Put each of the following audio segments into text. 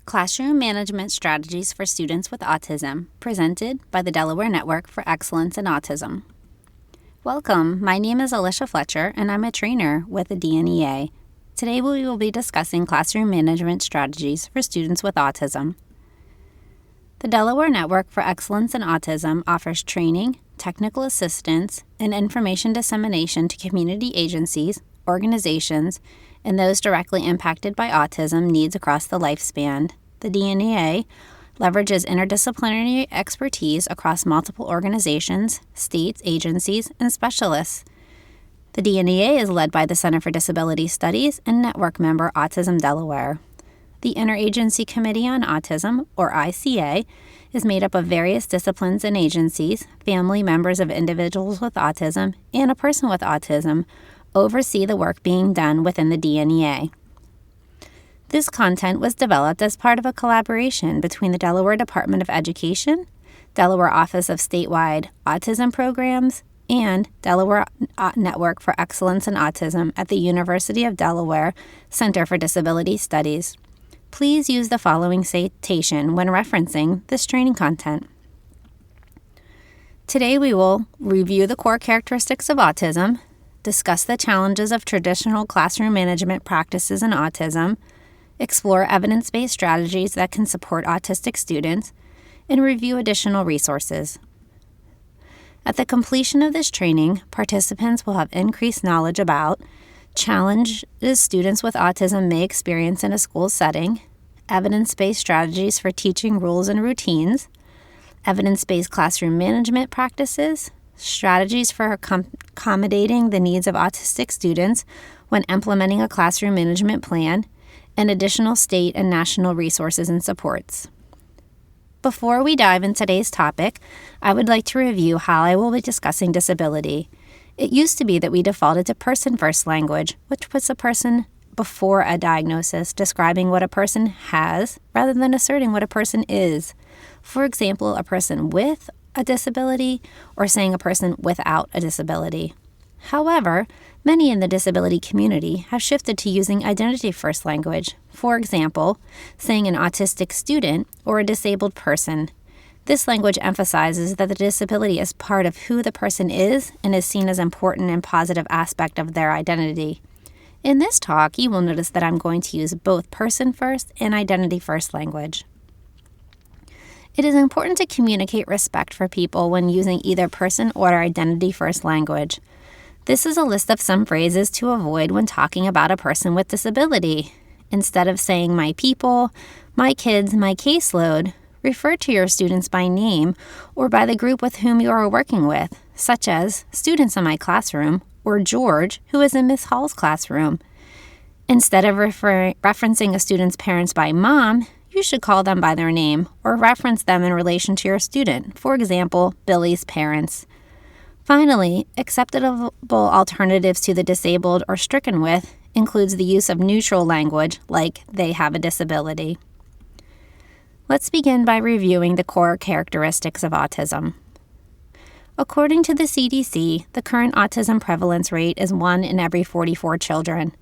Classroom Management Strategies for Students with Autism, presented by the Delaware Network for Excellence in Autism. Welcome, my name is Alicia Fletcher, and I'm a trainer with the DNEA. Today we will be discussing classroom management strategies for students with autism. The Delaware Network for Excellence in Autism offers training, technical assistance, and information dissemination to community agencies, organizations, and those directly impacted by autism needs across the lifespan. The DNEA leverages interdisciplinary expertise across multiple organizations, states, agencies, and specialists. The DNEA is led by the Center for Disabilities Studies and network member Autism Delaware. The Interagency Committee on Autism, or ICA, is made up of various disciplines and agencies. Family members of individuals with autism and a person with autism oversee the work being done within the DNEA. This content was developed as part of a collaboration between the Delaware Department of Education, Delaware Office of Statewide Autism Programs, and Delaware Network for Excellence in Autism at the University of Delaware Center for Disabilities Studies. Please use the following citation when referencing this training content. Today we will review the core characteristics of autism, discuss the challenges of traditional classroom management practices in autism, explore evidence-based strategies that can support autistic students, and review additional resources. At the completion of this training, participants will have increased knowledge about challenges students with autism may experience in a school setting, evidence-based strategies for teaching rules and routines, evidence-based classroom management practices, strategies for accommodating the needs of autistic students when implementing a classroom management plan, and additional state and national resources and supports. Before we dive into today's topic, I would like to review how I will be discussing disability. It used to be that we defaulted to person-first language, which puts a person before a diagnosis, describing what a person has rather than asserting what a person is. For example, a person with a disability or saying a person without a disability. However, many in the disability community have shifted to using identity-first language. For example, saying an autistic student or a disabled person. This language emphasizes that the disability is part of who the person is and is seen as an important and positive aspect of their identity. In this talk, you will notice that I'm going to use both person-first and identity-first language. It is important to communicate respect for people when using either person or identity-first language. This is a list of some phrases to avoid when talking about a person with disability. Instead of saying my people, my kids, my caseload, refer to your students by name or by the group with whom you are working with, such as students in my classroom or George, who is in Miss Hall's classroom. Instead of referencing a student's parents by mom, you should call them by their name or reference them in relation to your student, for example, Billy's parents. Finally, acceptable alternatives to the disabled or stricken with includes the use of neutral language like they have a disability. Let's begin by reviewing the core characteristics of autism. According to the CDC, the current autism prevalence rate is 1 in every 44 children.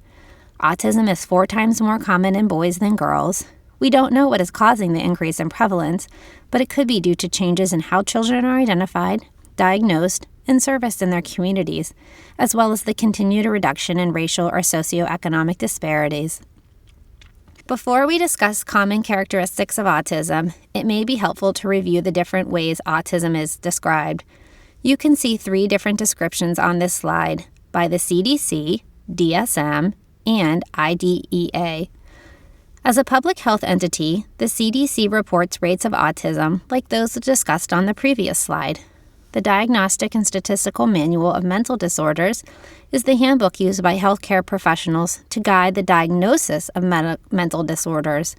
Autism is 4 times more common in boys than girls. We don't know what is causing the increase in prevalence, but it could be due to changes in how children are identified, diagnosed, and serviced in their communities, as well as the continued reduction in racial or socioeconomic disparities. Before we discuss common characteristics of autism, it may be helpful to review the different ways autism is described. You can see 3 different descriptions on this slide by the CDC, DSM, and IDEA. As a public health entity, the CDC reports rates of autism like those discussed on the previous slide. The Diagnostic and Statistical Manual of Mental Disorders is the handbook used by healthcare professionals to guide the diagnosis of mental disorders.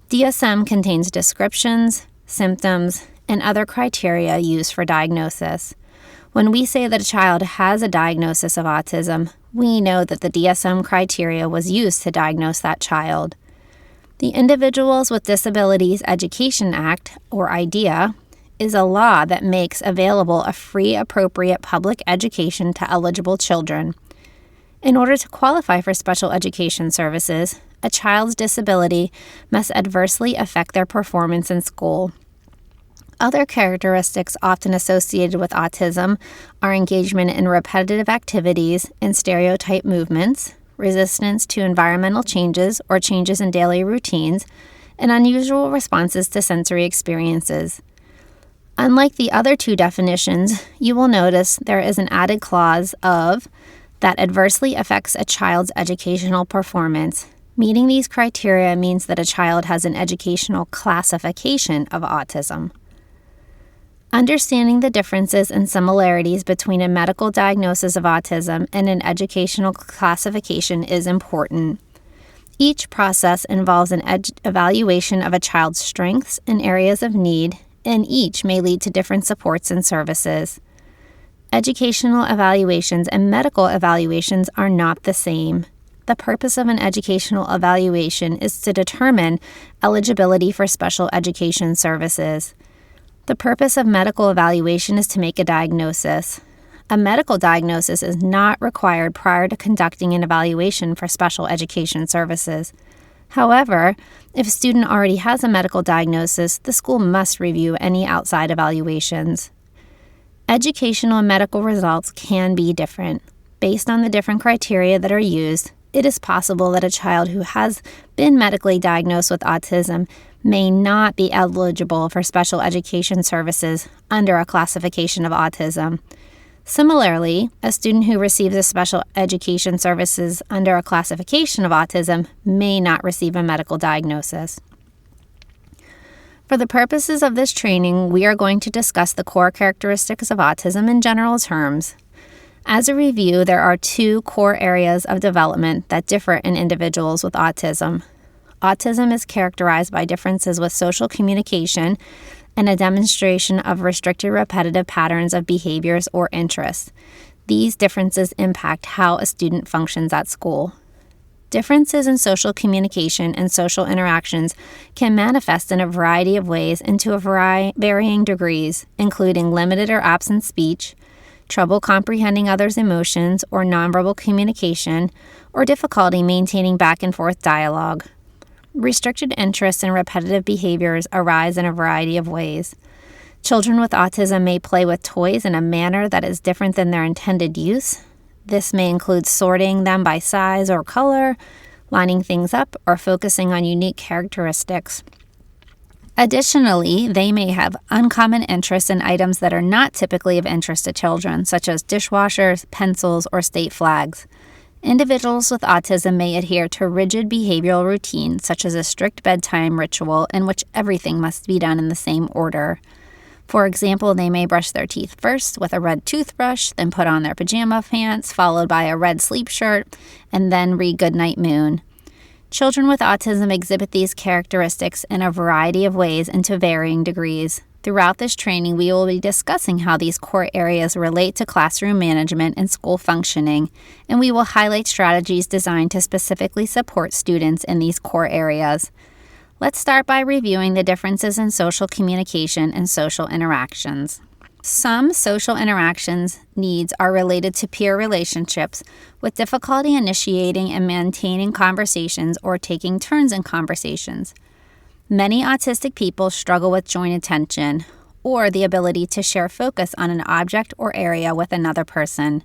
DSM contains descriptions, symptoms, and other criteria used for diagnosis. When we say that a child has a diagnosis of autism, we know that the DSM criteria was used to diagnose that child. The Individuals with Disabilities Education Act, or IDEA, is a law that makes available a free, appropriate public education to eligible children. In order to qualify for special education services, a child's disability must adversely affect their performance in school. Other characteristics often associated with autism are engagement in repetitive activities and stereotype movements, resistance to environmental changes or changes in daily routines, and unusual responses to sensory experiences. Unlike the other two definitions, you will notice there is an added clause of that adversely affects a child's educational performance. Meeting these criteria means that a child has an educational classification of autism. Understanding the differences and similarities between a medical diagnosis of autism and an educational classification is important. Each process involves an evaluation of a child's strengths and areas of need, and each may lead to different supports and services. Educational evaluations and medical evaluations are not the same. The purpose of an educational evaluation is to determine eligibility for special education services. The purpose of medical evaluation is to make a diagnosis. A medical diagnosis is not required prior to conducting an evaluation for special education services. However, if a student already has a medical diagnosis, the school must review any outside evaluations. Educational and medical results can be different. Based on the different criteria that are used, it is possible that a child who has been medically diagnosed with autism may not be eligible for special education services under a classification of autism. Similarly, a student who receives a special education services under a classification of autism may not receive a medical diagnosis. For the purposes of this training, we are going to discuss the core characteristics of autism in general terms. As a review, there are two core areas of development that differ in individuals with autism. Autism is characterized by differences with social communication and a demonstration of restricted repetitive patterns of behaviors or interests. These differences impact how a student functions at school. Differences in social communication and social interactions can manifest in a variety of ways and to varying degrees, including limited or absent speech, trouble comprehending others' emotions or nonverbal communication, or difficulty maintaining back and forth dialogue. Restricted interests and repetitive behaviors arise in a variety of ways. Children with autism may play with toys in a manner that is different than their intended use. This may include sorting them by size or color, lining things up, or focusing on unique characteristics. Additionally, they may have uncommon interests in items that are not typically of interest to children, such as dishwashers, pencils, or state flags. Individuals with autism may adhere to rigid behavioral routines, such as a strict bedtime ritual in which everything must be done in the same order. For example, they may brush their teeth first with a red toothbrush, then put on their pajama pants, followed by a red sleep shirt, and then read Goodnight Moon. Children with autism exhibit these characteristics in a variety of ways and to varying degrees. Throughout this training, we will be discussing how these core areas relate to classroom management and school functioning, and we will highlight strategies designed to specifically support students in these core areas. Let's start by reviewing the differences in social communication and social interactions. Some social interactions needs are related to peer relationships, with difficulty initiating and maintaining conversations or taking turns in conversations. Many autistic people struggle with joint attention, or the ability to share focus on an object or area with another person.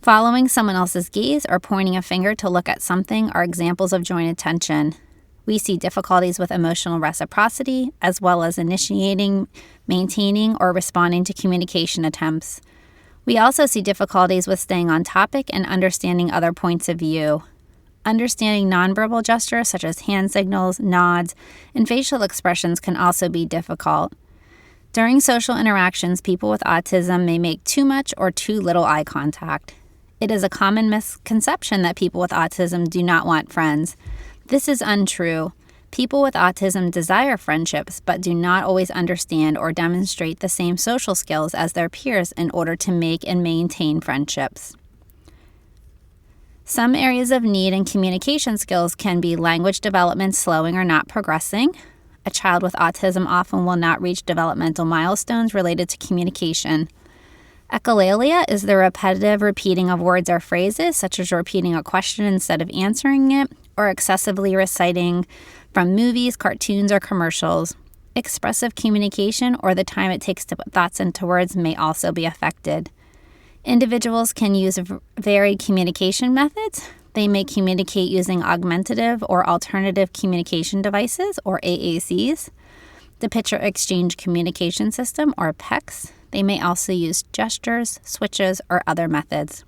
Following someone else's gaze or pointing a finger to look at something are examples of joint attention. We see difficulties with emotional reciprocity, as well as initiating, maintaining, or responding to communication attempts. We also see difficulties with staying on topic and understanding other points of view. Understanding nonverbal gestures such as hand signals, nods, and facial expressions can also be difficult. During social interactions, people with autism may make too much or too little eye contact. It is a common misconception that people with autism do not want friends. This is untrue. People with autism desire friendships, but do not always understand or demonstrate the same social skills as their peers in order to make and maintain friendships. Some areas of need and communication skills can be language development slowing or not progressing. A child with autism often will not reach developmental milestones related to communication. Echolalia is the repetitive repeating of words or phrases, such as repeating a question instead of answering it, or excessively reciting from movies, cartoons, or commercials. Expressive communication, or the time it takes to put thoughts into words, may also be affected. Individuals can use varied communication methods. They may communicate using augmentative or alternative communication devices, or AACs, the Picture Exchange Communication System, or PECS. They may also use gestures, switches, or other methods.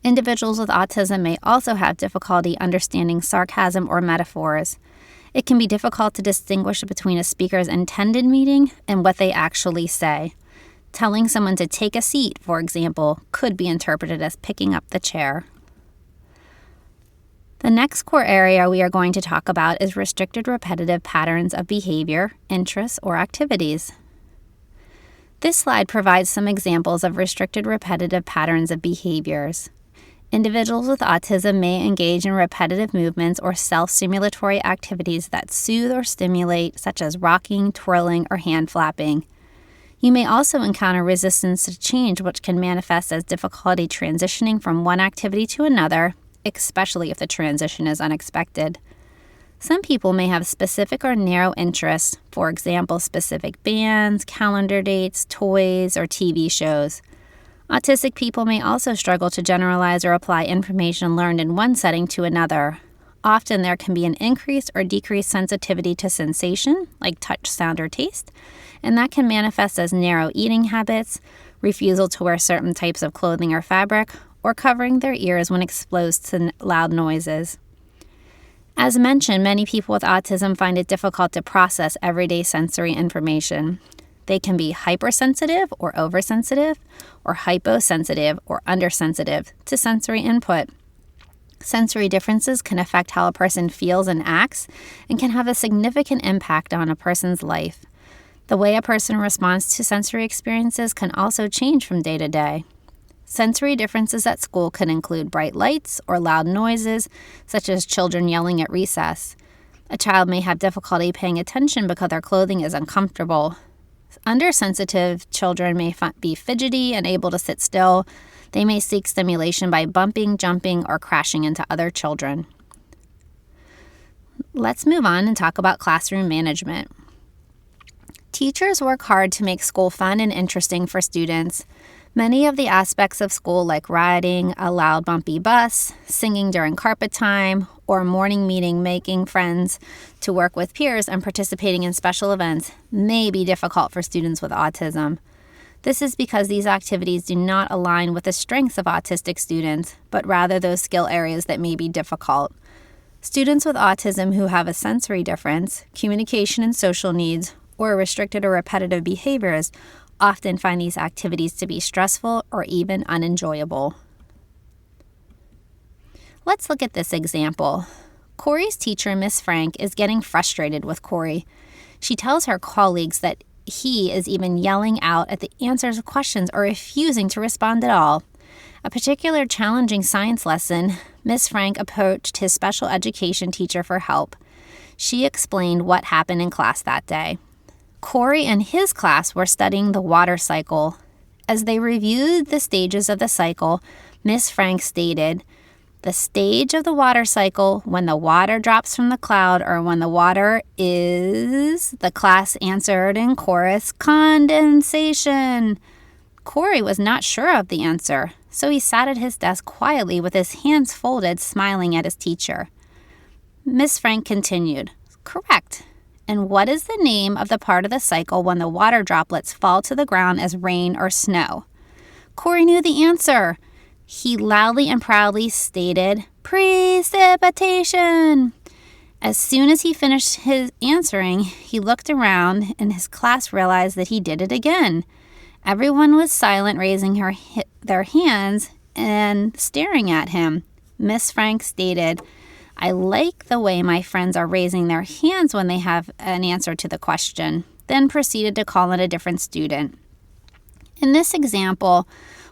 Individuals with autism may also have difficulty understanding sarcasm or metaphors. It can be difficult to distinguish between a speaker's intended meaning and what they actually say. Telling someone to take a seat, for example, could be interpreted as picking up the chair. The next core area we are going to talk about is restricted repetitive patterns of behavior, interests, or activities. This slide provides some examples of restricted repetitive patterns of behaviors. Individuals with autism may engage in repetitive movements or self-stimulatory activities that soothe or stimulate, such as rocking, twirling, or hand flapping. You may also encounter resistance to change, which can manifest as difficulty transitioning from one activity to another, especially if the transition is unexpected. Some people may have specific or narrow interests, for example, specific bands, calendar dates, toys, or TV shows. Autistic people may also struggle to generalize or apply information learned in one setting to another. Often there can be an increased or decreased sensitivity to sensation, like touch, sound, or taste, and that can manifest as narrow eating habits, refusal to wear certain types of clothing or fabric, or covering their ears when exposed to loud noises. As mentioned, many people with autism find it difficult to process everyday sensory information. They can be hypersensitive or oversensitive, or hyposensitive or undersensitive to sensory input. Sensory differences can affect how a person feels and acts and can have a significant impact on a person's life. The way a person responds to sensory experiences can also change from day to day. Sensory differences at school can include bright lights or loud noises, such as children yelling at recess. A child may have difficulty paying attention because their clothing is uncomfortable. Undersensitive children may be fidgety and able to sit still. They may seek stimulation by bumping, jumping, or crashing into other children. Let's move on and talk about classroom management. Teachers work hard to make school fun and interesting for students. Many of the aspects of school, like riding a loud bumpy bus, singing during carpet time, or morning meeting, making friends to work with peers, and participating in special events, may be difficult for students with autism. This is because these activities do not align with the strengths of autistic students, but rather those skill areas that may be difficult. Students with autism who have a sensory difference, communication and social needs, or restricted or repetitive behaviors often find these activities to be stressful or even unenjoyable. Let's look at this example. Corey's teacher, Miss Frank, is getting frustrated with Corey. She tells her colleagues that he is even yelling out at the answers of questions or refusing to respond at all. A particular challenging science lesson, Miss Frank approached his special education teacher for help. She explained what happened in class that day. Corey and his class were studying the water cycle. As they reviewed the stages of the cycle, Miss Frank stated, "The stage of the water cycle, when the water drops from the cloud or when the water is," the class answered in chorus, "condensation." Corey was not sure of the answer, so he sat at his desk quietly with his hands folded, smiling at his teacher. Miss Frank continued, "Correct. And what is the name of the part of the cycle when the water droplets fall to the ground as rain or snow?" Corey knew the answer. He loudly and proudly stated, "Precipitation." As soon as he finished his answering, he looked around and his class realized that he did it again. Everyone was silent, raising their hands and staring at him. Miss Frank stated, "I like the way my friends are raising their hands when they have an answer to the question," then proceeded to call in a different student. In this example,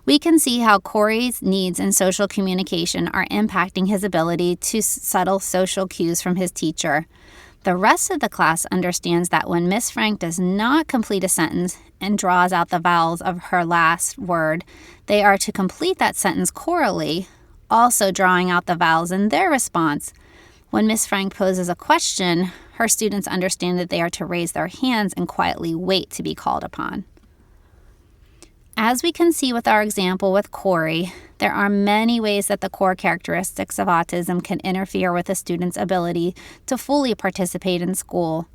we can see how Corey's needs in social communication are impacting his ability to subtle social cues from his teacher. The rest of the class understands that when Miss Frank does not complete a sentence and draws out the vowels of her last word, they are to complete that sentence chorally. also drawing out the vowels in their response. When Ms. Frank poses a question, her students understand that they are to raise their hands and quietly wait to be called upon. As we can see with our example with Corey, there are many ways that the core characteristics of autism can interfere with a student's ability to fully participate in school.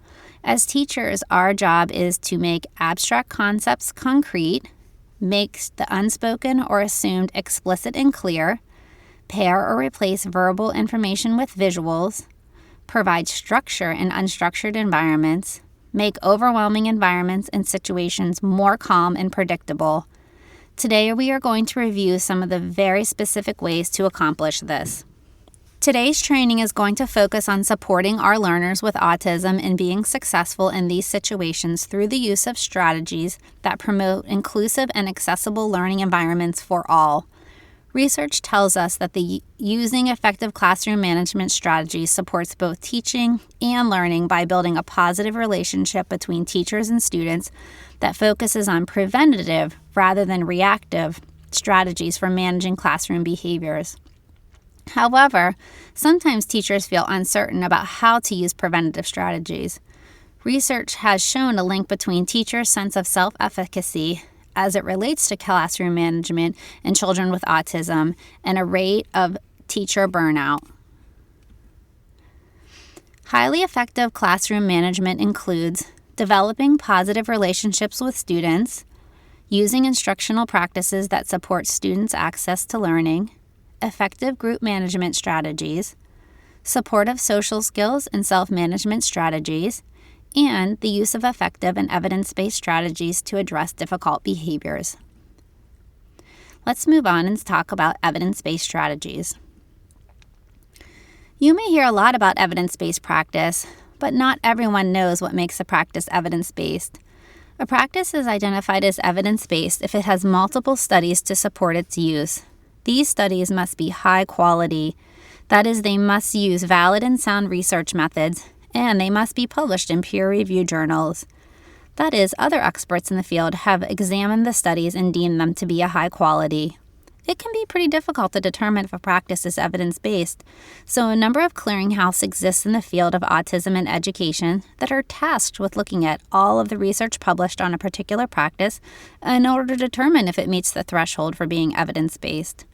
As teachers, our job is to make abstract concepts concrete, make the unspoken or assumed explicit and clear, pair or replace verbal information with visuals, provide structure in unstructured environments, make overwhelming environments and situations more calm and predictable. Today, we are going to review some of the very specific ways to accomplish this. Today's training is going to focus on supporting our learners with autism in being successful in these situations through the use of strategies that promote inclusive and accessible learning environments for all. Research tells us that using effective classroom management strategies supports both teaching and learning by building a positive relationship between teachers and students that focuses on preventative rather than reactive strategies for managing classroom behaviors. However, sometimes teachers feel uncertain about how to use preventative strategies. Research has shown a link between teachers' sense of self-efficacy as it relates to classroom management in children with autism and a rate of teacher burnout. Highly effective classroom management includes developing positive relationships with students, using instructional practices that support students' access to learning, effective group management strategies, supportive social skills and self-management strategies, and the use of effective and evidence-based strategies to address difficult behaviors. Let's move on and talk about evidence-based strategies. You may hear a lot about evidence-based practice, but not everyone knows what makes a practice evidence-based. A practice is identified as evidence-based if it has multiple studies to support its use. These studies must be high quality. That is, they must use valid and sound research methods, and they must be published in peer-reviewed journals. That is, other experts in the field have examined the studies and deemed them to be a high quality. It can be pretty difficult to determine if a practice is evidence-based, so a number of clearinghouses exist in the field of autism and education that are tasked with looking at all of the research published on a particular practice in order to determine if it meets the threshold for being evidence-based.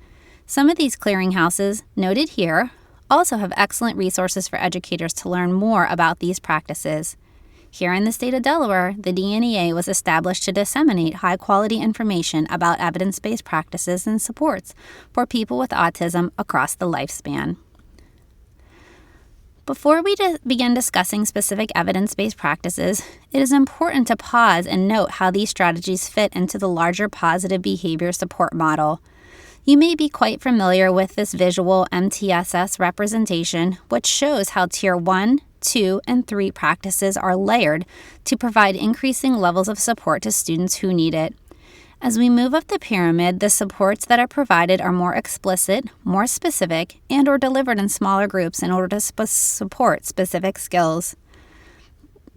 Some of these clearinghouses, noted here, also have excellent resources for educators to learn more about these practices. Here in the state of Delaware, the DNEA was established to disseminate high-quality information about evidence-based practices and supports for people with autism across the lifespan. Before we begin discussing specific evidence-based practices, it is important to pause and note how these strategies fit into the larger positive behavior support model. You may be quite familiar with this visual MTSS representation, which shows how Tier 1, 2, and 3 practices are layered to provide increasing levels of support to students who need it. As we move up the pyramid, the supports that are provided are more explicit, more specific, and/or delivered in smaller groups in order to support specific skills.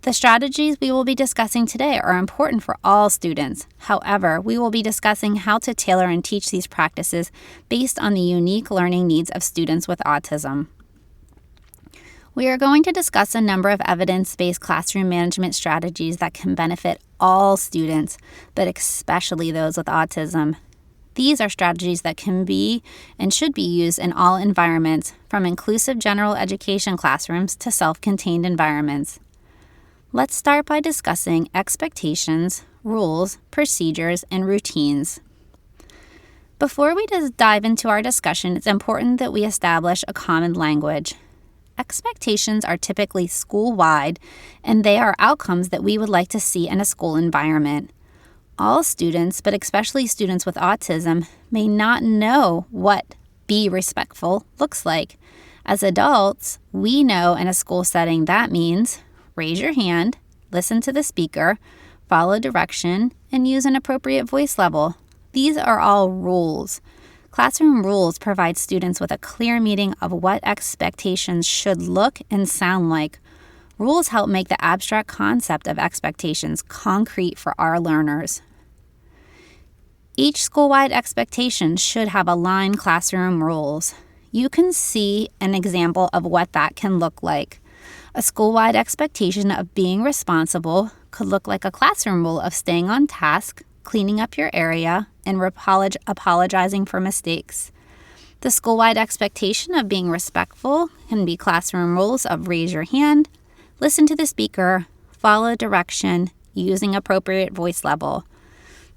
The strategies we will be discussing today are important for all students. However, we will be discussing how to tailor and teach these practices based on the unique learning needs of students with autism. We are going to discuss a number of evidence-based classroom management strategies that can benefit all students, but especially those with autism. These are strategies that can be and should be used in all environments, from inclusive general education classrooms to self-contained environments. Let's start by discussing expectations, rules, procedures, and routines. Before we dive into our discussion, it's important that we establish a common language. Expectations are typically school-wide, and they are outcomes that we would like to see in a school environment. All students, but especially students with autism, may not know what be respectful looks like. As adults, we know in a school setting that means raise your hand, listen to the speaker, follow direction, and use an appropriate voice level. These are all rules. Classroom rules provide students with a clear meaning of what expectations should look and sound like. Rules help make the abstract concept of expectations concrete for our learners. Each school-wide expectation should have aligned classroom rules. You can see an example of what that can look like. A school-wide expectation of being responsible could look like a classroom rule of staying on task, cleaning up your area, and apologizing for mistakes. The school-wide expectation of being respectful can be classroom rules of raise your hand, listen to the speaker, follow direction, using appropriate voice level.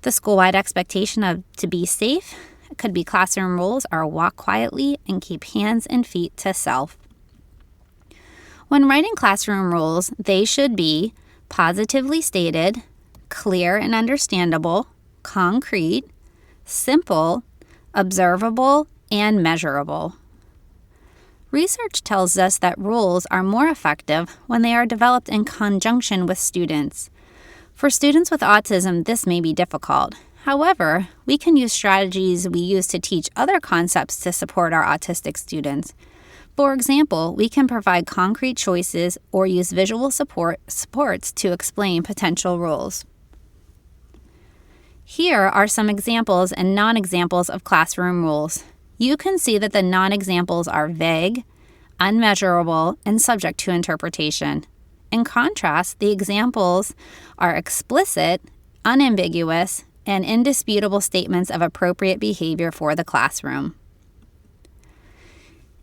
The school-wide expectation of to be safe could be classroom rules are walk quietly and keep hands and feet to self. When writing classroom rules, they should be positively stated, clear and understandable, concrete, simple, observable, and measurable. Research tells us that rules are more effective when they are developed in conjunction with students. For students with autism, this may be difficult. However, we can use strategies we use to teach other concepts to support our autistic students. For example, we can provide concrete choices or use visual supports to explain potential rules. Here are some examples and non-examples of classroom rules. You can see that the non-examples are vague, unmeasurable, and subject to interpretation. In contrast, the examples are explicit, unambiguous, and indisputable statements of appropriate behavior for the classroom.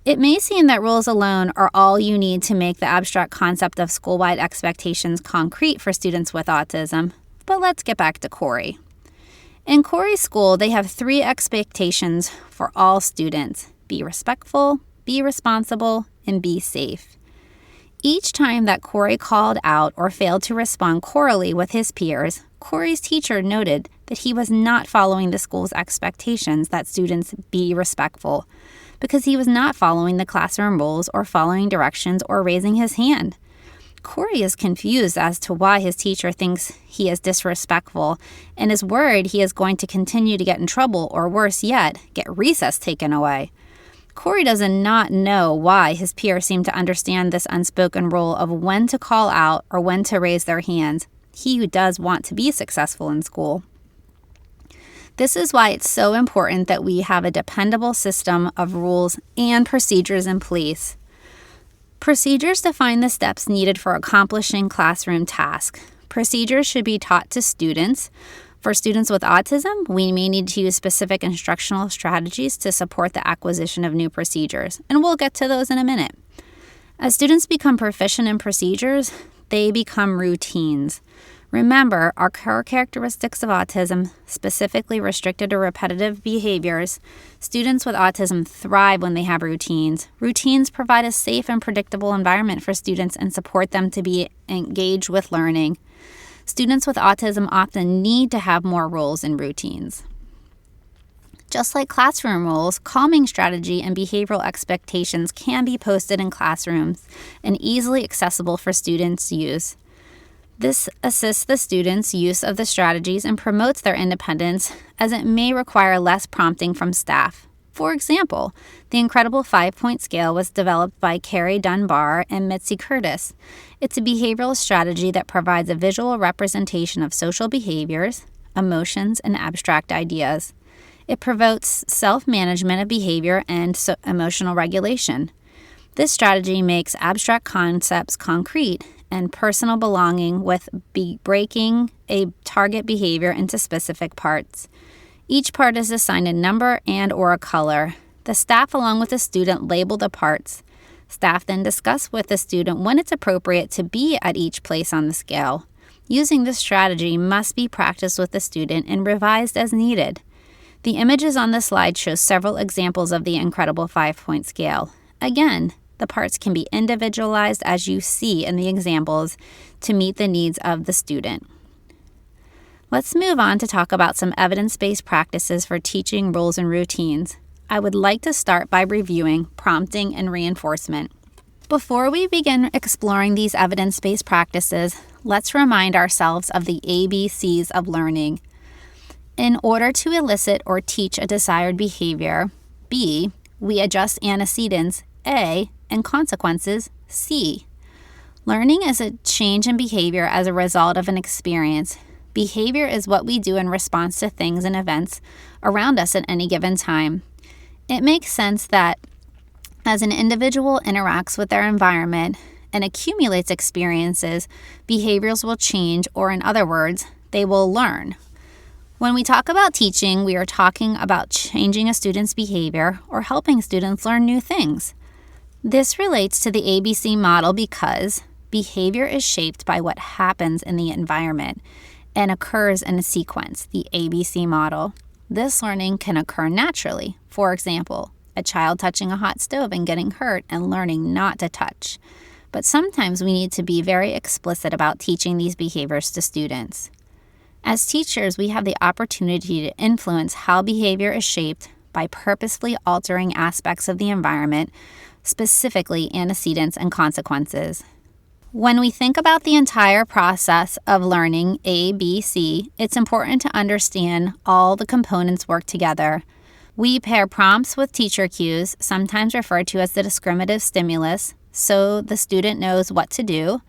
It may seem that rules alone are all you need to make the abstract concept of school-wide expectations concrete for students with autism, but let's get back to Corey. In Corey's school, they have 3 expectations for all students: be respectful, be responsible, and be safe. Each time that Corey called out or failed to respond corally with his peers, Corey's teacher noted that he was not following the school's expectations that students be respectful because he was not following the classroom rules or following directions or raising his hand. Corey is confused as to why his teacher thinks he is disrespectful and is worried he is going to continue to get in trouble or, worse yet, get recess taken away. Corey does not know why his peers seem to understand this unspoken rule of when to call out or when to raise their hands, he who does want to be successful in school. This is why it's so important that we have a dependable system of rules and procedures in place. Procedures define the steps needed for accomplishing classroom tasks. Procedures should be taught to students. For students with autism, we may need to use specific instructional strategies to support the acquisition of new procedures, and we'll get to those in a minute. As students become proficient in procedures, they become routines. Remember, our core characteristics of autism, specifically restricted or repetitive behaviors, students with autism thrive when they have routines. Routines provide a safe and predictable environment for students and support them to be engaged with learning. Students with autism often need to have more rules and routines. Just like classroom rules, calming strategy and behavioral expectations can be posted in classrooms and easily accessible for students' use. This assists the students' use of the strategies and promotes their independence, as it may require less prompting from staff. For example, the Incredible 5-Point Scale was developed by Carrie Dunbar and Mitzi Curtis. It's a behavioral strategy that provides a visual representation of social behaviors, emotions, and abstract ideas. It promotes self-management of behavior and emotional regulation. This strategy makes abstract concepts concrete and personal belonging with breaking a target behavior into specific parts. Each part is assigned a number and or a color. The staff, along with the student, label the parts. Staff then discuss with the student when it's appropriate to be at each place on the scale. Using this strategy must be practiced with the student and revised as needed. The images on the slide show several examples of the Incredible 5-Point Scale. Again, the parts can be individualized as you see in the examples to meet the needs of the student. Let's move on to talk about some evidence-based practices for teaching rules and routines. I would like to start by reviewing prompting and reinforcement. Before we begin exploring these evidence-based practices, let's remind ourselves of the ABCs of learning. In order to elicit or teach a desired behavior, B, we adjust antecedents, A, and consequences, C. Learning is a change in behavior as a result of an experience. Behavior is what we do in response to things and events around us at any given time. It makes sense that as an individual interacts with their environment and accumulates experiences, behaviors will change, or in other words, they will learn. When we talk about teaching, we are talking about changing a student's behavior or helping students learn new things. This relates to the ABC model because behavior is shaped by what happens in the environment and occurs in a sequence, the ABC model. This learning can occur naturally. For example, a child touching a hot stove and getting hurt and learning not to touch. But sometimes we need to be very explicit about teaching these behaviors to students. As teachers, we have the opportunity to influence how behavior is shaped by purposefully altering aspects of the environment, specifically antecedents and consequences. When we think about the entire process of learning ABC, it's important to understand all the components work together. We pair prompts with teacher cues, sometimes referred to as the discriminative stimulus, so the student knows what to do.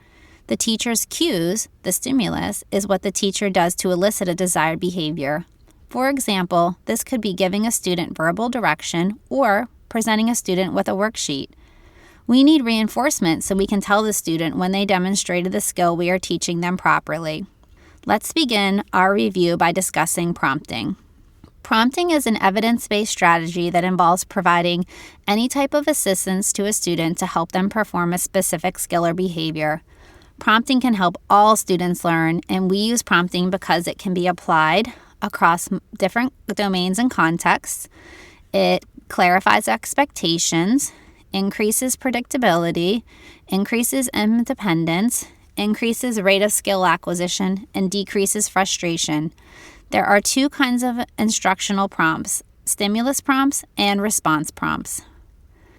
The teacher's cues, the stimulus, is what the teacher does to elicit a desired behavior. For example, this could be giving a student verbal direction or presenting a student with a worksheet. We need reinforcement so we can tell the student when they demonstrated the skill we are teaching them properly. Let's begin our review by discussing prompting. Prompting is an evidence-based strategy that involves providing any type of assistance to a student to help them perform a specific skill or behavior. Prompting can help all students learn, and we use prompting because it can be applied across different domains and contexts. It clarifies expectations, increases predictability, increases independence, increases rate of skill acquisition, and decreases frustration. There are two kinds of instructional prompts, stimulus prompts and response prompts.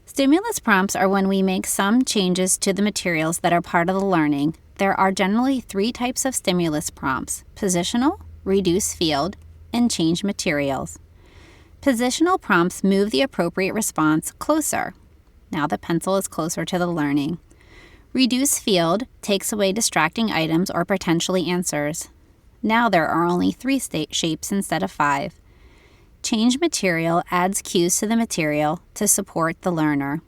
Stimulus prompts are when we make some changes to the materials that are part of the learning. There are generally three types of stimulus prompts: positional, reduce field, and change materials. Positional prompts move the appropriate response closer. Now the pencil is closer to the learning. Reduce field takes away distracting items or potentially answers. Now there are only 3 shapes instead of 5. Change material adds cues to the material to support the learner.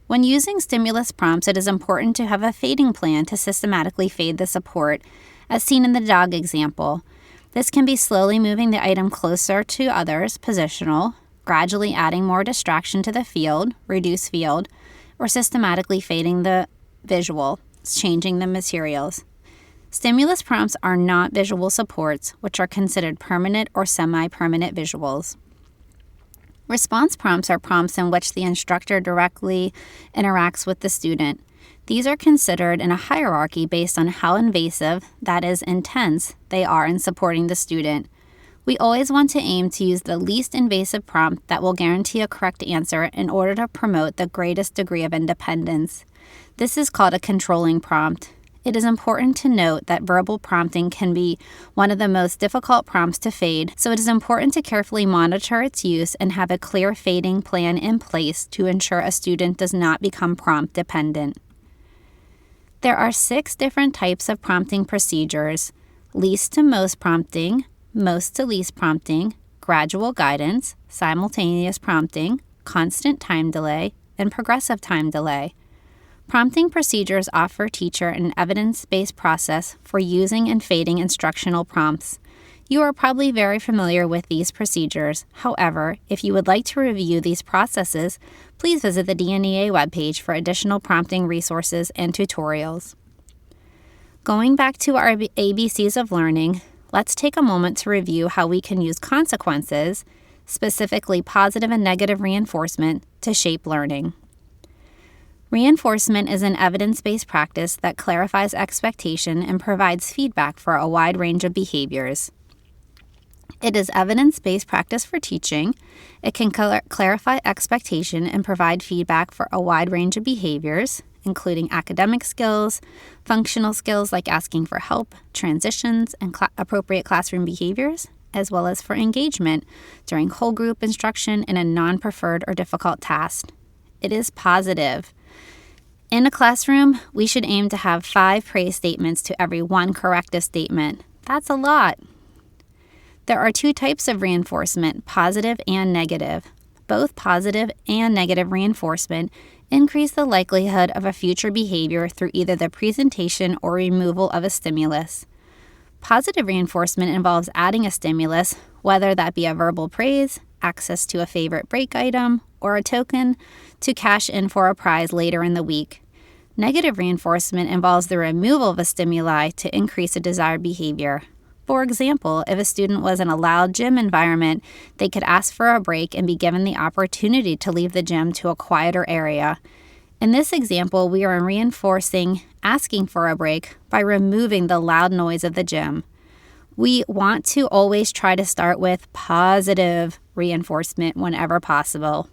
When using stimulus prompts, it is important to have a fading plan to systematically fade the support, as seen in the dog example. This can be slowly moving the item closer to others, positional, gradually adding more distraction to the field, reduce field, or systematically fading the visual, changing the materials. Stimulus prompts are not visual supports, which are considered permanent or semi-permanent visuals. Response prompts are prompts in which the instructor directly interacts with the student. These are considered in a hierarchy based on how invasive, that is, intense, they are in supporting the student. We always want to aim to use the least invasive prompt that will guarantee a correct answer in order to promote the greatest degree of independence. This is called a controlling prompt. It is important to note that verbal prompting can be one of the most difficult prompts to fade, so it is important to carefully monitor its use and have a clear fading plan in place to ensure a student does not become prompt dependent. There are 6 different types of prompting procedures: least to most prompting, most to least prompting, gradual guidance, simultaneous prompting, constant time delay, and progressive time delay. Prompting procedures offer teacher an evidence-based process for using and fading instructional prompts. You are probably very familiar with these procedures. However, if you would like to review these processes, please visit the DNEA webpage for additional prompting resources and tutorials. Going back to our ABCs of learning, let's take a moment to review how we can use consequences, specifically positive and negative reinforcement, to shape learning. Reinforcement is an evidence-based practice that clarifies expectation and provides feedback for a wide range of behaviors. It is evidence-based practice for teaching. It can clarify expectation and provide feedback for a wide range of behaviors, including academic skills, functional skills like asking for help, transitions, and appropriate classroom behaviors, as well as for engagement during whole group instruction in a non-preferred or difficult task. It is positive. In a classroom, we should aim to have 5 praise statements to every 1 corrective statement. That's a lot. There are two types of reinforcement, positive and negative. Both positive and negative reinforcement increase the likelihood of a future behavior through either the presentation or removal of a stimulus. Positive reinforcement involves adding a stimulus, whether that be a verbal praise, access to a favorite break item, or a token to cash in for a prize later in the week. Negative reinforcement involves the removal of a stimuli to increase a desired behavior. For example, if a student was in a loud gym environment, they could ask for a break and be given the opportunity to leave the gym to a quieter area. In this example, we are reinforcing asking for a break by removing the loud noise of the gym. We want to always try to start with positive reinforcement whenever possible.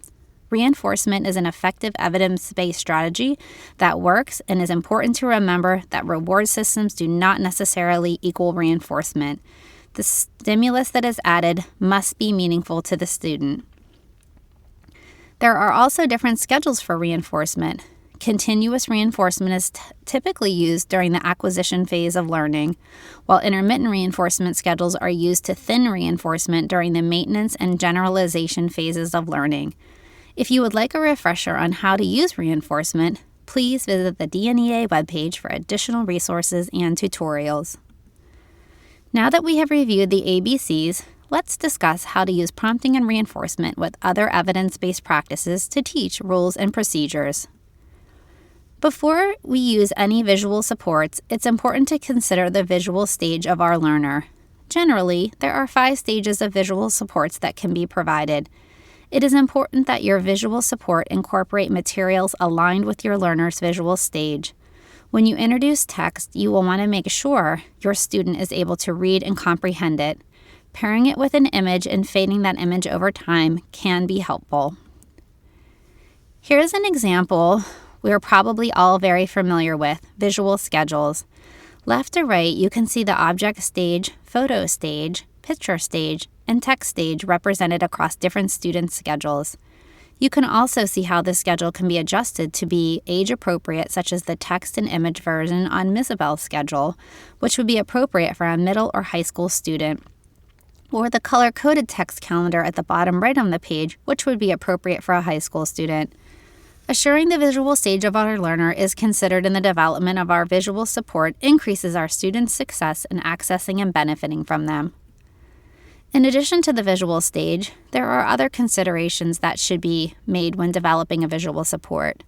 Reinforcement is an effective evidence-based strategy that works, and is important to remember that reward systems do not necessarily equal reinforcement. The stimulus that is added must be meaningful to the student. There are also different schedules for reinforcement. Continuous reinforcement is typically used during the acquisition phase of learning, while intermittent reinforcement schedules are used to thin reinforcement during the maintenance and generalization phases of learning. If you would like a refresher on how to use reinforcement, please visit the DNEA webpage for additional resources and tutorials. Now that we have reviewed the ABCs, let's discuss how to use prompting and reinforcement with other evidence-based practices to teach rules and procedures. Before we use any visual supports, it's important to consider the visual stage of our learner. Generally, there are 5 stages of visual supports that can be provided. It is important that your visual support incorporate materials aligned with your learner's visual stage. When you introduce text, you will want to make sure your student is able to read and comprehend it. Pairing it with an image and fading that image over time can be helpful. Here's an example we are probably all very familiar with: visual schedules. Left to right, you can see the object stage, photo stage, picture stage, and text stage represented across different students' schedules. You can also see how this schedule can be adjusted to be age-appropriate, such as the text and image version on Ms. Isabel's schedule, which would be appropriate for a middle or high school student, or the color-coded text calendar at the bottom right on the page, which would be appropriate for a high school student. Assuring the visual stage of our learner is considered in the development of our visual support increases our students' success in accessing and benefiting from them. In addition to the visual stage, there are other considerations that should be made when developing a visual support.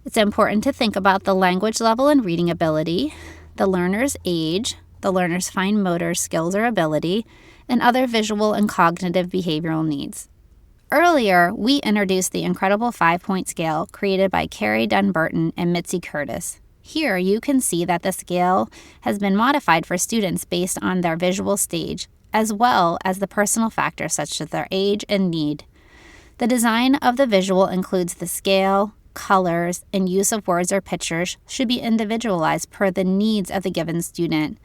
It's important to think about the language level and reading ability, the learner's age, the learner's fine motor skills or ability, and other visual and cognitive behavioral needs. Earlier, we introduced the incredible 5-point scale created by Carrie Dunburton and Mitzi Curtis. Here, you can see that the scale has been modified for students based on their visual stage, as well as the personal factors such as their age and need. The design of the visual includes the scale, colors, and use of words or pictures should be individualized per the needs of the given student.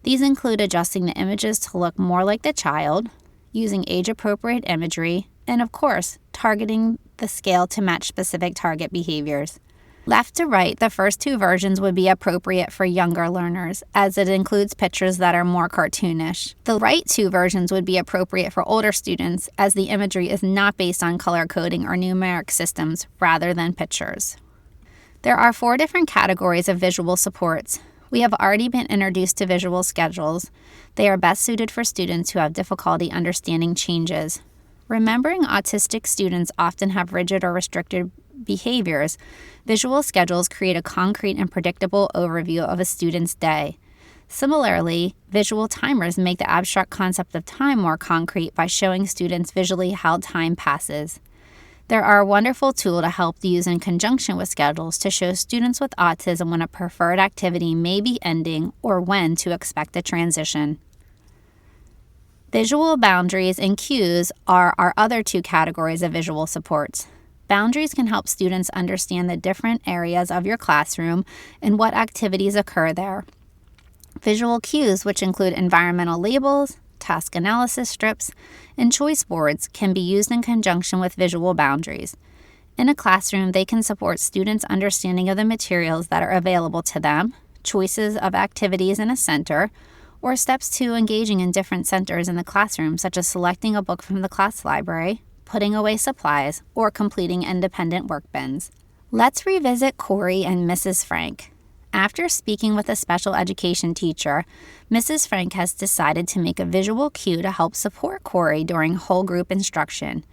These include adjusting the images to look more like the child, using age-appropriate imagery, and of course, targeting the scale to match specific target behaviors. Left to right, the first 2 versions would be appropriate for younger learners, as it includes pictures that are more cartoonish. The right 2 versions would be appropriate for older students, as the imagery is not based on color coding or numeric systems, rather than pictures. There are 4 different categories of visual supports. We have already been introduced to visual schedules. They are best suited for students who have difficulty understanding changes. Remembering autistic students often have rigid or restricted behaviors, visual schedules create a concrete and predictable overview of a student's day. Similarly, visual timers make the abstract concept of time more concrete by showing students visually how time passes. They're a wonderful tool to help use in conjunction with schedules to show students with autism when a preferred activity may be ending or when to expect a transition. Visual boundaries and cues are our other 2 categories of visual supports. Boundaries can help students understand the different areas of your classroom and what activities occur there. Visual cues, which include environmental labels, task analysis strips, and choice boards, can be used in conjunction with visual boundaries. In a classroom, they can support students' understanding of the materials that are available to them, choices of activities in a center, Or steps 2, engaging in different centers in the classroom, such as selecting a book from the class library, putting away supplies, or completing independent work bins. Let's revisit Corey and Mrs. Frank. After speaking with a special education teacher, Mrs. Frank has decided to make a visual cue to help support Corey during whole group instruction.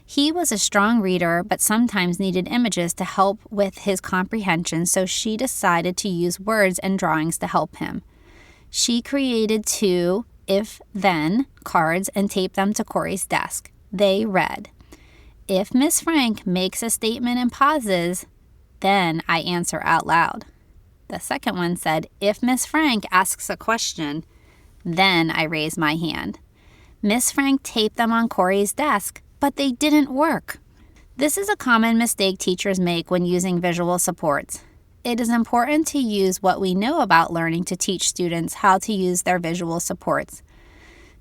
He was a strong reader, but sometimes needed images to help with his comprehension, so she decided to use words and drawings to help him. She created 2 if-then cards and taped them to Corey's desk. They read, "If Miss Frank makes a statement and pauses, then I answer out loud." The second one said, "If Miss Frank asks a question, then I raise my hand." Miss Frank taped them on Corey's desk, but they didn't work. This is a common mistake teachers make when using visual supports. It is important to use what we know about learning to teach students how to use their visual supports.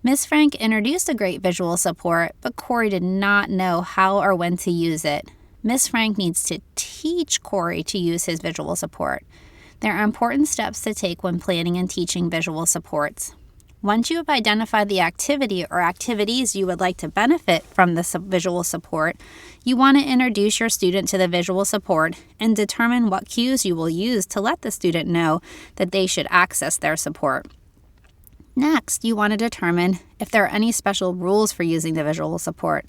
Miss Frank introduced a great visual support, but Corey did not know how or when to use it. Miss Frank needs to teach Corey to use his visual support. There are important steps to take when planning and teaching visual supports. Once you have identified the activity or activities you would like to benefit from the visual support, you want to introduce your student to the visual support and determine what cues you will use to let the student know that they should access their support. Next, you want to determine if there are any special rules for using the visual support.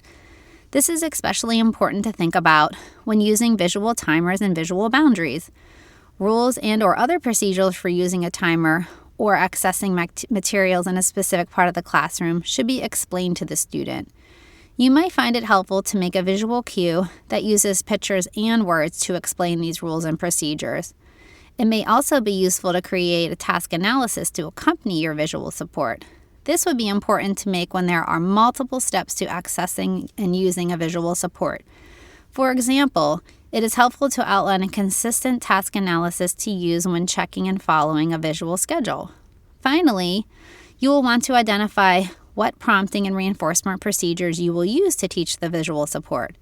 This is especially important to think about when using visual timers and visual boundaries. Rules and/or other procedures for using a timer or accessing materials in a specific part of the classroom should be explained to the student. You might find it helpful to make a visual cue that uses pictures and words to explain these rules and procedures. It may also be useful to create a task analysis to accompany your visual support. This would be important to make when there are multiple steps to accessing and using a visual support. For example, it is helpful to outline a consistent task analysis to use when checking and following a visual schedule. Finally, you will want to identify what prompting and reinforcement procedures you will use to teach the visual support.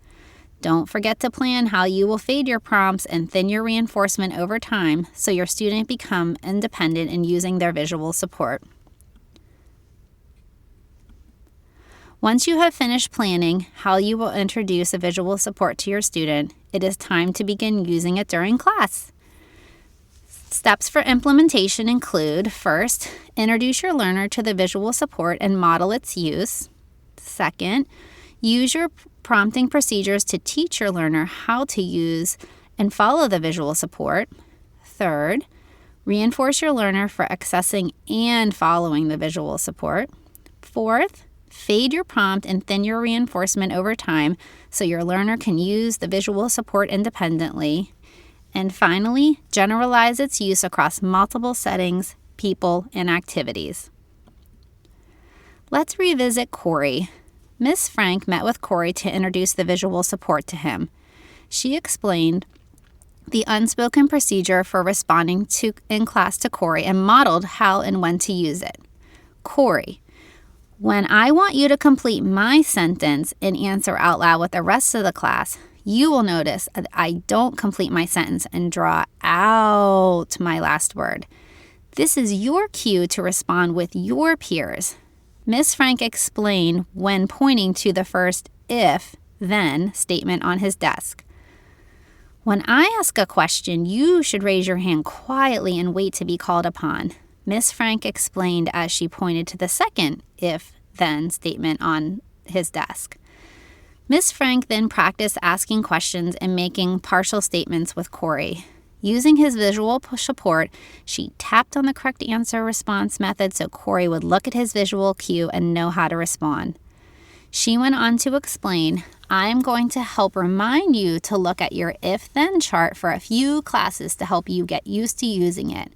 Don't forget to plan how you will fade your prompts and thin your reinforcement over time so your student become independent in using their visual support. Once you have finished planning how you will introduce a visual support to your student, it is time to begin using it during class. Steps for implementation include, first, introduce your learner to the visual support and model its use. Second, use your prompting procedures to teach your learner how to use and follow the visual support. Third, reinforce your learner for accessing and following the visual support. Fourth, fade your prompt and thin your reinforcement over time so your learner can use the visual support independently. And finally, generalize its use across multiple settings, people, and activities. Let's revisit Corey. Miss Frank met with Corey to introduce the visual support to him. She explained the unspoken procedure for responding in class to Corey and modeled how and when to use it. Corey, when I want you to complete my sentence and answer out loud with the rest of the class, you will notice that I don't complete my sentence and draw out my last word. This is your cue to respond with your peers. Miss Frank explained when pointing to the first if-then statement on his desk. When I ask a question, you should raise your hand quietly and wait to be called upon. Miss Frank explained as she pointed to the second if-then statement on his desk. Miss Frank then practiced asking questions and making partial statements with Corey. Using his visual support, she tapped on the correct answer response method so Corey would look at his visual cue and know how to respond. She went on to explain, I'm going to help remind you to look at your if-then chart for a few classes to help you get used to using it.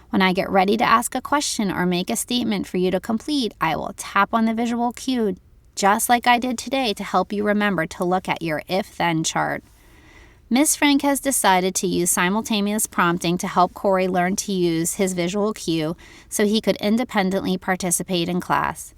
When I get ready to ask a question or make a statement for you to complete, I will tap on the visual cue, just like I did today, to help you remember to look at your if-then chart. Ms. Frank has decided to use simultaneous prompting to help Corey learn to use his visual cue so he could independently participate in class.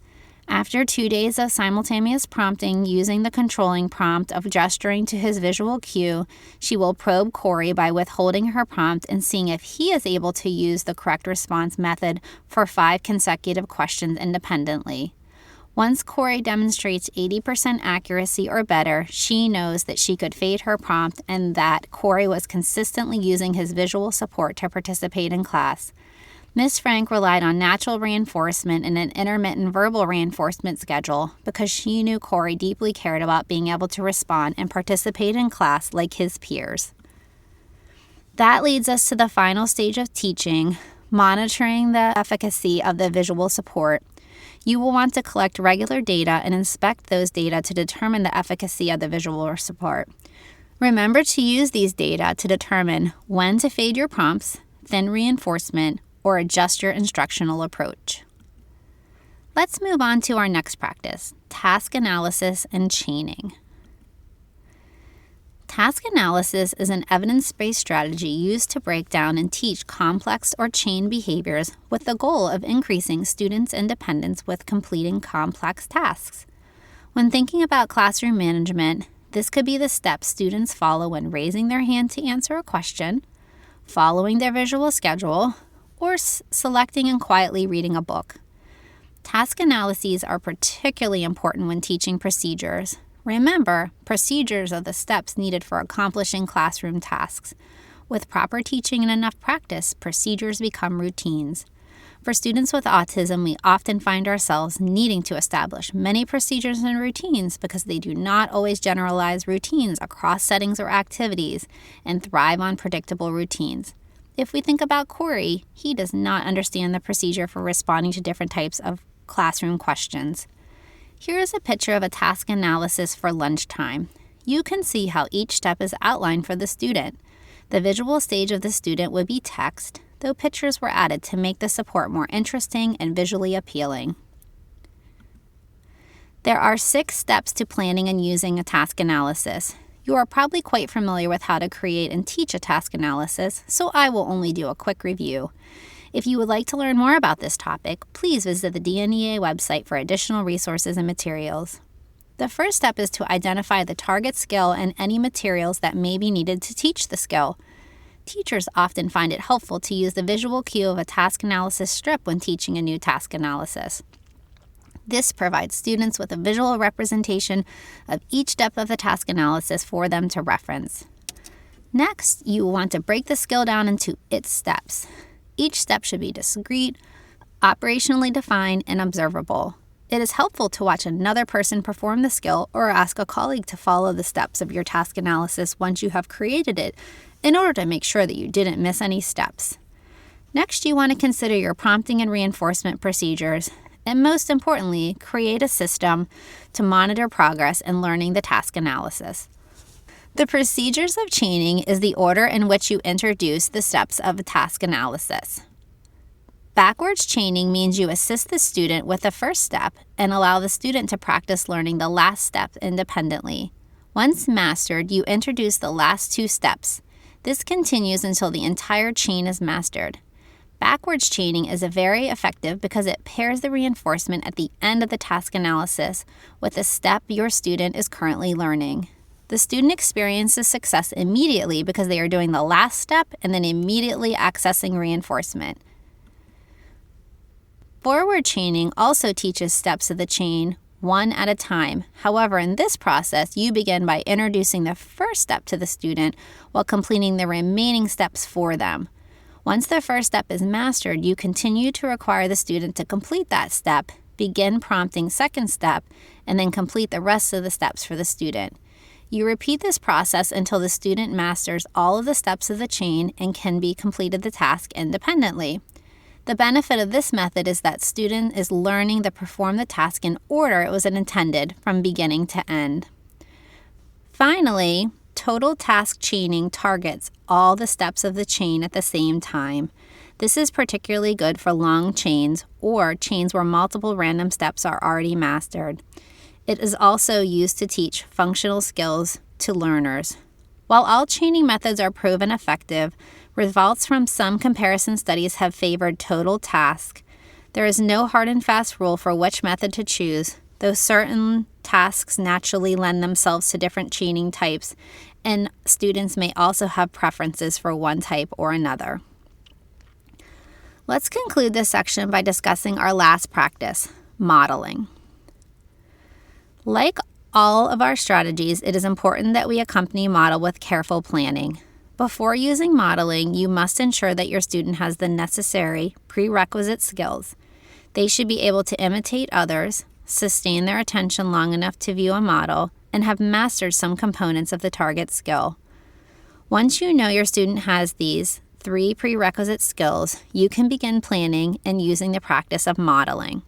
After 2 days of simultaneous prompting using the controlling prompt of gesturing to his visual cue, she will probe Corey by withholding her prompt and seeing if he is able to use the correct response method for 5 consecutive questions independently. Once Corey demonstrates 80% accuracy or better, she knows that she could fade her prompt and that Corey was consistently using his visual support to participate in class. Ms. Frank relied on natural reinforcement and an intermittent verbal reinforcement schedule because she knew Corey deeply cared about being able to respond and participate in class like his peers. That leads us to the final stage of teaching, monitoring the efficacy of the visual support. You will want to collect regular data and inspect those data to determine the efficacy of the visual support. Remember to use these data to determine when to fade your prompts, thin reinforcement, or adjust your instructional approach. Let's move on to our next practice, task analysis and chaining. Task analysis is an evidence-based strategy used to break down and teach complex or chain behaviors with the goal of increasing students' independence with completing complex tasks. When thinking about classroom management, this could be the steps students follow when raising their hand to answer a question, following their visual schedule, or selecting and quietly reading a book. Task analyses are particularly important when teaching procedures. Remember, procedures are the steps needed for accomplishing classroom tasks. With proper teaching and enough practice, procedures become routines. For students with autism, we often find ourselves needing to establish many procedures and routines because they do not always generalize routines across settings or activities and thrive on predictable routines. If we think about Corey, he does not understand the procedure for responding to different types of classroom questions. Here is a picture of a task analysis for lunchtime. You can see how each step is outlined for the student. The visual stage of the student would be text, though pictures were added to make the support more interesting and visually appealing. There are 6 steps to planning and using a task analysis. You are probably quite familiar with how to create and teach a task analysis, so I will only do a quick review. If you would like to learn more about this topic, please visit the DNEA website for additional resources and materials. The first step is to identify the target skill and any materials that may be needed to teach the skill. Teachers often find it helpful to use the visual cue of a task analysis strip when teaching a new task analysis. This provides students with a visual representation of each step of the task analysis for them to reference. Next, you will want to break the skill down into its steps. Each step should be discrete, operationally defined, and observable. It is helpful to watch another person perform the skill or ask a colleague to follow the steps of your task analysis once you have created it in order to make sure that you didn't miss any steps. Next, you want to consider your prompting and reinforcement procedures. And most importantly, create a system to monitor progress in learning the task analysis. The procedures of chaining is the order in which you introduce the steps of a task analysis. Backwards chaining means you assist the student with the first step and allow the student to practice learning the last step independently. Once mastered, you introduce the last 2 steps. This continues until the entire chain is mastered. Backwards chaining is very effective because it pairs the reinforcement at the end of the task analysis with the step your student is currently learning. The student experiences success immediately because they are doing the last step and then immediately accessing reinforcement. Forward chaining also teaches steps of the chain one at a time. However, in this process, you begin by introducing the first step to the student while completing the remaining steps for them. Once the first step is mastered, you continue to require the student to complete that step, begin prompting second step, and then complete the rest of the steps for the student. You repeat this process until the student masters all of the steps of the chain and can be completed the task independently. The benefit of this method is that student is learning to perform the task in order it was intended from beginning to end. Finally, total task chaining targets all the steps of the chain at the same time. This is particularly good for long chains or chains where multiple random steps are already mastered. It is also used to teach functional skills to learners. While all chaining methods are proven effective, results from some comparison studies have favored total task. There is no hard and fast rule for which method to choose, though certain tasks naturally lend themselves to different cheating types, and students may also have preferences for one type or another. Let's conclude this section by discussing our last practice, modeling. Like all of our strategies, it is important that we accompany model with careful planning. Before using modeling, you must ensure that your student has the necessary prerequisite skills. They should be able to imitate others, sustain their attention long enough to view a model, and have mastered some components of the target skill. Once you know your student has these 3 prerequisite skills, you can begin planning and using the practice of modeling.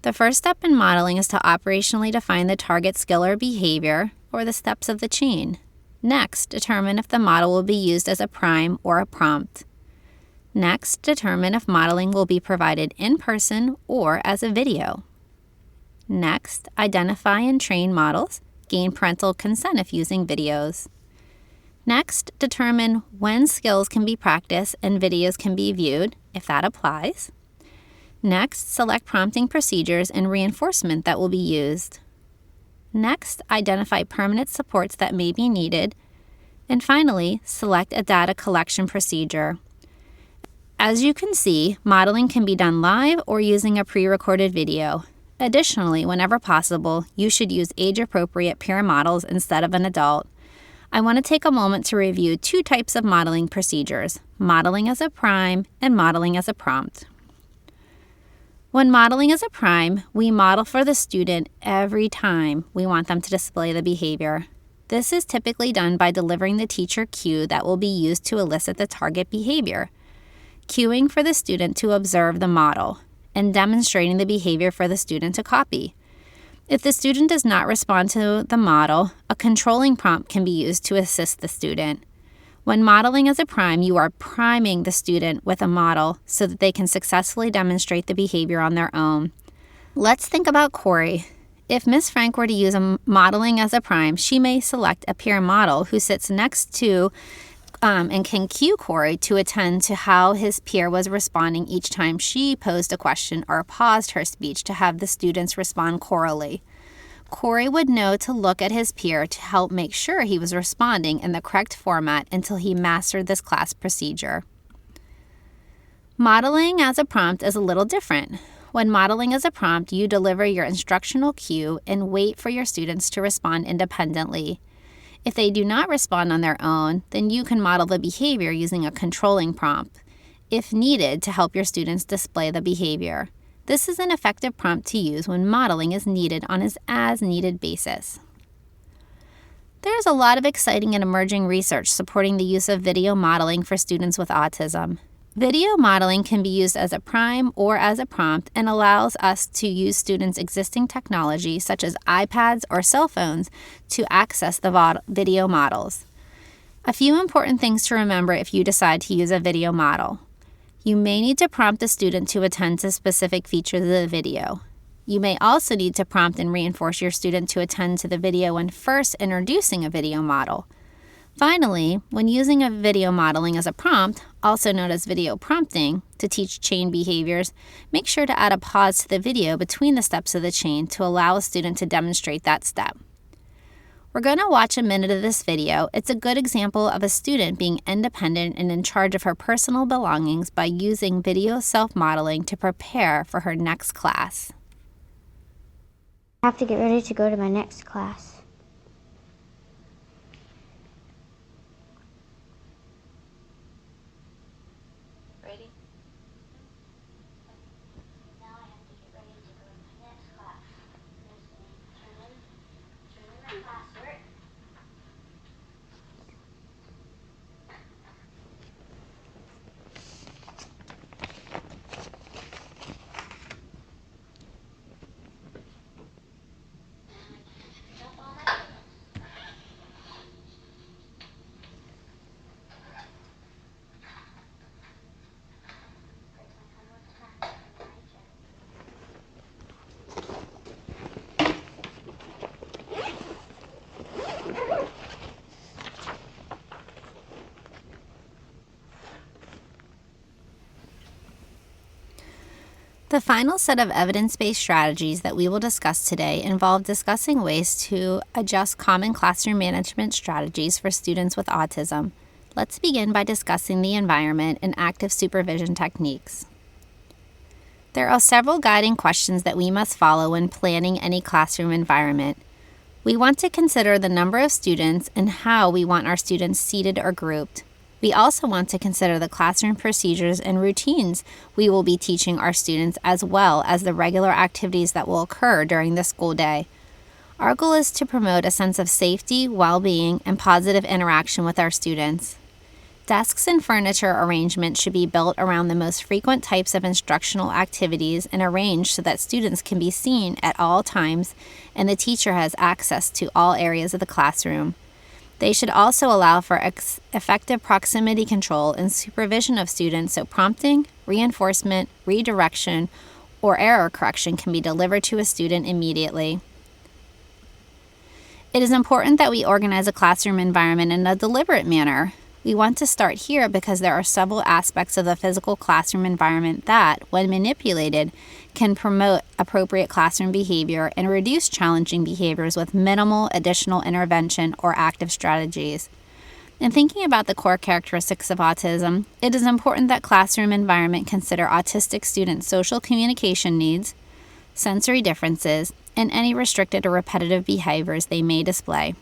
The first step in modeling is to operationally define the target skill or behavior, or the steps of the chain. Next, determine if the model will be used as a prime or a prompt. Next, determine if modeling will be provided in person or as a video. Next, identify and train models, gain parental consent if using videos. Next, determine when skills can be practiced and videos can be viewed, if that applies. Next, select prompting procedures and reinforcement that will be used. Next, identify permanent supports that may be needed. And finally, select a data collection procedure. As you can see, modeling can be done live or using a pre-recorded video. Additionally, whenever possible, you should use age-appropriate peer models instead of an adult. I want to take a moment to review 2 types of modeling procedures, modeling as a prime and modeling as a prompt. When modeling as a prime, we model for the student every time we want them to display the behavior. This is typically done by delivering the teacher cue that will be used to elicit the target behavior, cueing for the student to observe the model, and demonstrating the behavior for the student to copy. If the student does not respond to the model, a controlling prompt can be used to assist the student. When modeling as a prime, you are priming the student with a model so that they can successfully demonstrate the behavior on their own. Let's think about Corey. If Ms. Frank were to use a modeling as a prime, she may select a peer model who sits next to and can cue Corey to attend to how his peer was responding each time she posed a question or paused her speech to have the students respond chorally. Corey would know to look at his peer to help make sure he was responding in the correct format until he mastered this class procedure. Modeling as a prompt is a little different. When modeling as a prompt, you deliver your instructional cue and wait for your students to respond independently. If they do not respond on their own, then you can model the behavior using a controlling prompt, if needed, to help your students display the behavior. This is an effective prompt to use when modeling is needed on an as-needed basis. There is a lot of exciting and emerging research supporting the use of video modeling for students with autism. Video modeling can be used as a prime or as a prompt and allows us to use students' existing technology, such as iPads or cell phones, to access the video models. A few important things to remember if you decide to use a video model. You may need to prompt a student to attend to specific features of the video. You may also need to prompt and reinforce your student to attend to the video when first introducing a video model. Finally, when using a video modeling as a prompt, also known as video prompting, to teach chain behaviors, make sure to add a pause to the video between the steps of the chain to allow a student to demonstrate that step. We're going to watch a minute of this video. It's a good example of a student being independent and in charge of her personal belongings by using video self-modeling to prepare for her next class. I have to get ready to go to my next class. Ready? Now I have to get ready to go to my next class. Turn in my classwork. Jump on The final set of evidence-based strategies that we will discuss today involve discussing ways to adjust common classroom management strategies for students with autism. Let's begin by discussing the environment and active supervision techniques. There are several guiding questions that we must follow when planning any classroom environment. We want to consider the number of students and how we want our students seated or grouped. We also want to consider the classroom procedures and routines we will be teaching our students, as well as the regular activities that will occur during the school day. Our goal is to promote a sense of safety, well-being, and positive interaction with our students. Desks and furniture arrangement should be built around the most frequent types of instructional activities and arranged so that students can be seen at all times and the teacher has access to all areas of the classroom. They should also allow for effective proximity control and supervision of students so prompting, reinforcement, redirection, or error correction can be delivered to a student immediately. It is important that we organize a classroom environment in a deliberate manner. We want to start here because there are several aspects of the physical classroom environment that, when manipulated, can promote appropriate classroom behavior and reduce challenging behaviors with minimal additional intervention or active strategies. In thinking about the core characteristics of autism, it is important that classroom environment consider autistic students' social communication needs, sensory differences, and any restricted or repetitive behaviors they may display.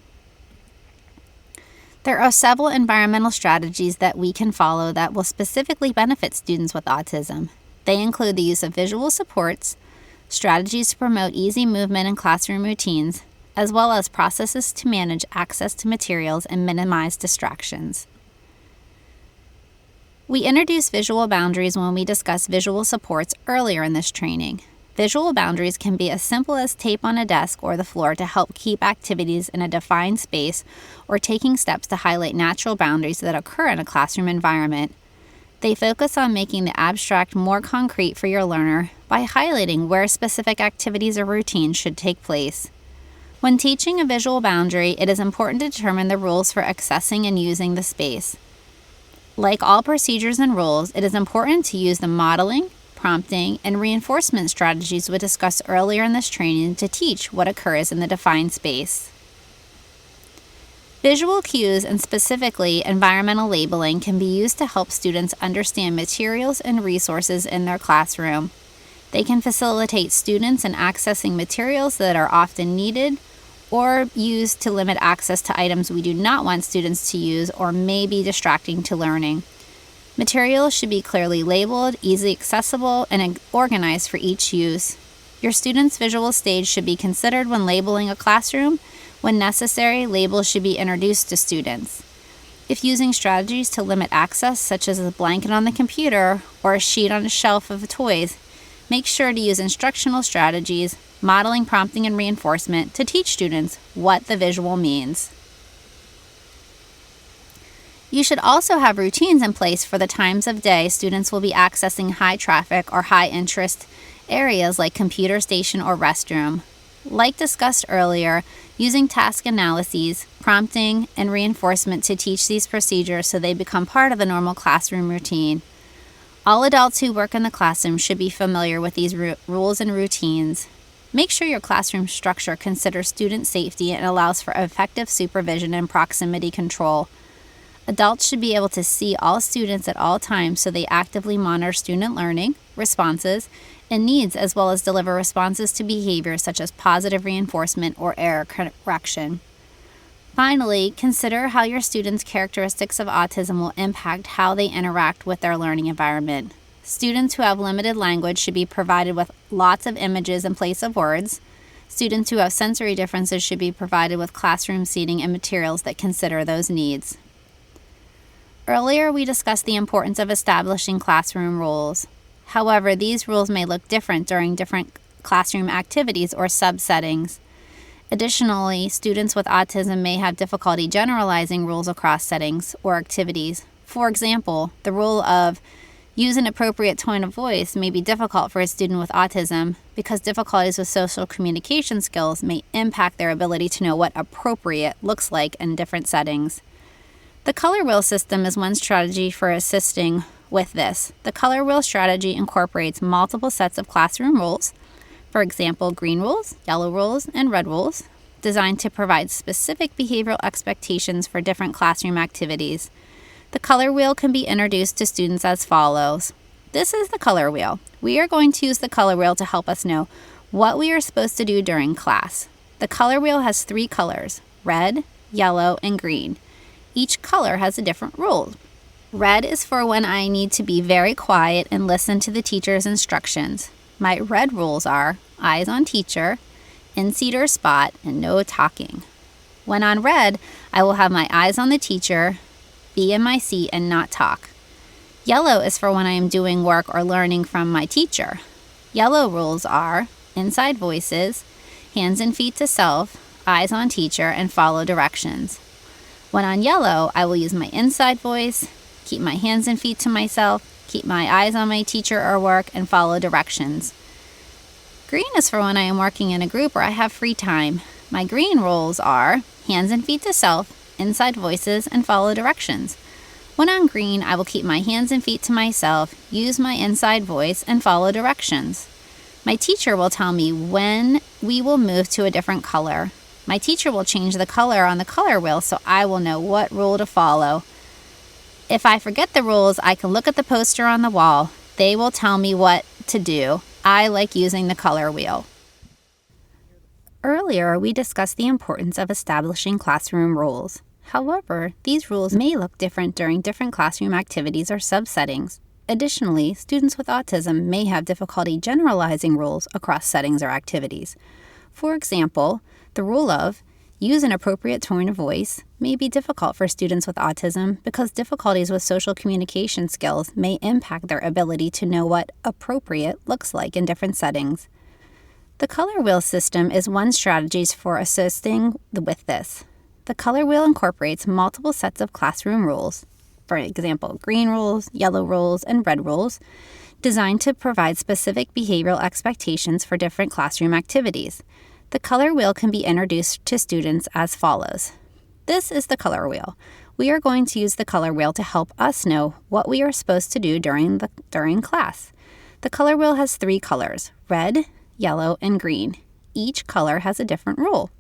There are several environmental strategies that we can follow that will specifically benefit students with autism. They include the use of visual supports, strategies to promote easy movement in classroom routines, as well as processes to manage access to materials and minimize distractions. We introduce visual boundaries when we discuss visual supports earlier in this training. Visual boundaries can be as simple as tape on a desk or the floor to help keep activities in a defined space, or taking steps to highlight natural boundaries that occur in a classroom environment. They focus on making the abstract more concrete for your learner by highlighting where specific activities or routines should take place. When teaching a visual boundary, it is important to determine the rules for accessing and using the space. Like all procedures and rules, it is important to use the modeling, prompting, and reinforcement strategies we discussed earlier in this training to teach what occurs in the defined space. Visual cues, and specifically environmental labeling, can be used to help students understand materials and resources in their classroom. They can facilitate students in accessing materials that are often needed or used to limit access to items we do not want students to use or may be distracting to learning. Materials should be clearly labeled, easily accessible, and organized for each use. Your students' visual stage should be considered when labeling a classroom. When necessary, labels should be introduced to students. If using strategies to limit access, such as a blanket on the computer or a sheet on a shelf of toys, make sure to use instructional strategies, modeling, prompting, and reinforcement to teach students what the visual means. You should also have routines in place for the times of day students will be accessing high traffic or high interest areas like computer station or restroom. Like discussed earlier, using task analyses, prompting, and reinforcement to teach these procedures so they become part of the normal classroom routine. All adults who work in the classroom should be familiar with these rules and routines. Make sure your classroom structure considers student safety and allows for effective supervision and proximity control. Adults should be able to see all students at all times so they actively monitor student learning, responses, and needs, as well as deliver responses to behaviors such as positive reinforcement or error correction. Finally, consider how your students' characteristics of autism will impact how they interact with their learning environment. Students who have limited language should be provided with lots of images in place of words. Students who have sensory differences should be provided with classroom seating and materials that consider those needs. Earlier, we discussed the importance of establishing classroom rules. However, these rules may look different during different classroom activities or subsettings. Additionally, students with autism may have difficulty generalizing rules across settings or activities. For example, the rule of use an appropriate tone of voice may be difficult for a student with autism because difficulties with social communication skills may impact their ability to know what appropriate looks like in different settings. The color wheel system is one strategy for assisting With this, the color wheel strategy incorporates multiple sets of classroom rules, for example, green rules, yellow rules, and red rules, designed to provide specific behavioral expectations for different classroom activities. The color wheel can be introduced to students as follows. This is the color wheel. We are going to use the color wheel to help us know what we are supposed to do during class. The color wheel has 3 colors, red, yellow, and green. Each color has a different rule. Red is for when I need to be very quiet and listen to the teacher's instructions. My red rules are eyes on teacher, in seat or spot, and no talking. When on red, I will have my eyes on the teacher, be in my seat, and not talk. Yellow is for when I am doing work or learning from my teacher. Yellow rules are inside voices, hands and feet to self, eyes on teacher, and follow directions. When on yellow, I will use my inside voice, keep my hands and feet to myself, keep my eyes on my teacher or work, and follow directions. Green is for when I am working in a group or I have free time. My green rules are hands and feet to self, inside voices, and follow directions. When on green, I will keep my hands and feet to myself, use my inside voice, and follow directions. My teacher will tell me when we will move to a different color. My teacher will change the color on the color wheel so I will know what rule to follow. If I forget the rules, I can look at the poster on the wall. They will tell me what to do. I like using the color wheel. Earlier, we discussed the importance of establishing classroom rules. However, these rules may look different during different classroom activities or subsettings. Additionally, students with autism may have difficulty generalizing rules across settings or activities. For example, the rule of use an appropriate tone of voice may be difficult for students with autism because difficulties with social communication skills may impact their ability to know what appropriate looks like in different settings. The color wheel system is one strategy for assisting with this. The color wheel incorporates multiple sets of classroom rules, for example, green rules, yellow rules, and red rules, designed to provide specific behavioral expectations for different classroom activities. The color wheel can be introduced to students as follows. This is the color wheel. We are going to use the color wheel to help us know what we are supposed to do during class. The color wheel has 3 colors, red, yellow, and green. Each color has a different rule.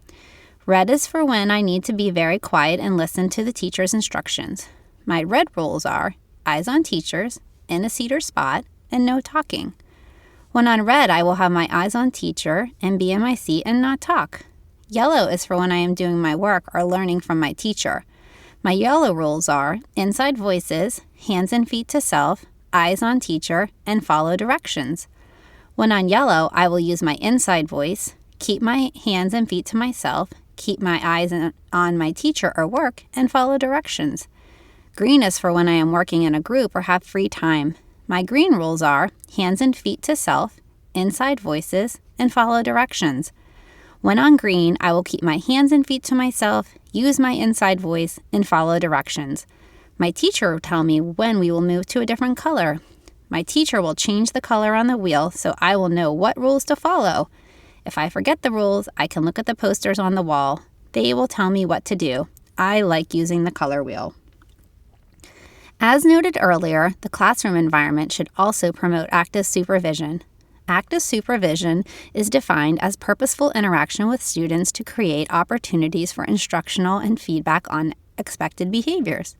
Red is for when I need to be very quiet and listen to the teacher's instructions. My red rules are eyes on teachers, in a seat or spot, and no talking. When on red, I will have my eyes on teacher and be in my seat and not talk. Yellow is for when I am doing my work or learning from my teacher. My yellow rules are inside voices, hands and feet to self, eyes on teacher, and follow directions. When on yellow, I will use my inside voice, keep my hands and feet to myself, keep my eyes on my teacher or work, and follow directions. Green is for when I am working in a group or have free time. My green rules are hands and feet to self, inside voices, and follow directions. When on green, I will keep my hands and feet to myself, use my inside voice, and follow directions. My teacher will tell me when we will move to a different color. My teacher will change the color on the wheel so I will know what rules to follow. If I forget the rules, I can look at the posters on the wall. They will tell me what to do. I like using the color wheel. As noted earlier, the classroom environment should also promote active supervision. Active supervision is defined as purposeful interaction with students to create opportunities for instructional and feedback on expected behaviors.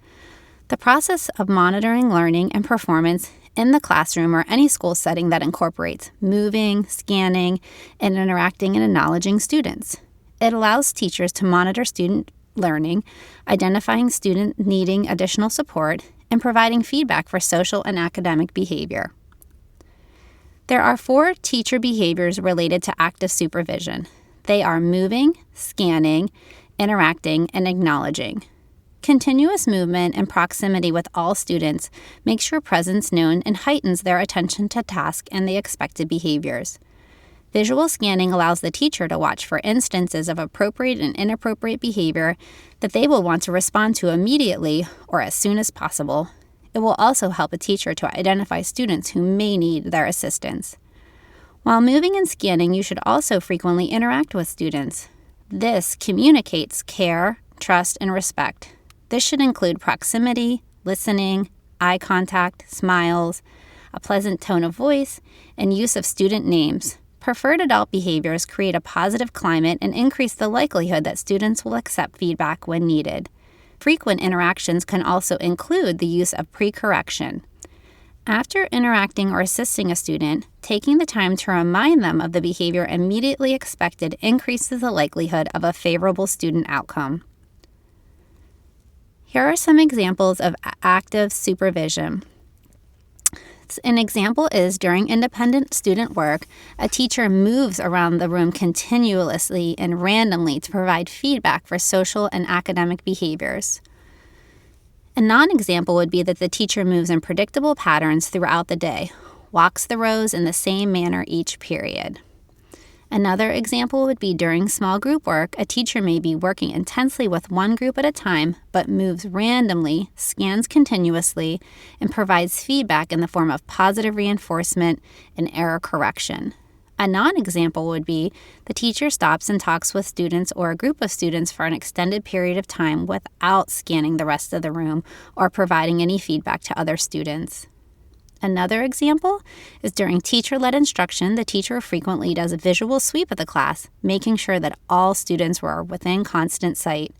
The process of monitoring learning and performance in the classroom or any school setting that incorporates moving, scanning, and interacting and acknowledging students. It allows teachers to monitor student learning, identifying students needing additional support, and providing feedback for social and academic behavior. There are 4 teacher behaviors related to active supervision. They are moving, scanning, interacting, and acknowledging. Continuous movement and proximity with all students makes your presence known and heightens their attention to task and the expected behaviors. Visual scanning allows the teacher to watch for instances of appropriate and inappropriate behavior that they will want to respond to immediately or as soon as possible. It will also help a teacher to identify students who may need their assistance. While moving and scanning, you should also frequently interact with students. This communicates care, trust, and respect. This should include proximity, listening, eye contact, smiles, a pleasant tone of voice, and use of student names. Preferred adult behaviors create a positive climate and increase the likelihood that students will accept feedback when needed. Frequent interactions can also include the use of pre-correction. After interacting or assisting a student, taking the time to remind them of the behavior immediately expected increases the likelihood of a favorable student outcome. Here are some examples of active supervision. An example is during independent student work, a teacher moves around the room continuously and randomly to provide feedback for social and academic behaviors. A non-example would be that the teacher moves in predictable patterns throughout the day, walks the rows in the same manner each period. Another example would be during small group work, a teacher may be working intensely with one group at a time, but moves randomly, scans continuously, and provides feedback in the form of positive reinforcement and error correction. A non-example would be the teacher stops and talks with students or a group of students for an extended period of time without scanning the rest of the room or providing any feedback to other students. Another example is during teacher-led instruction, the teacher frequently does a visual sweep of the class, making sure that all students were within constant sight.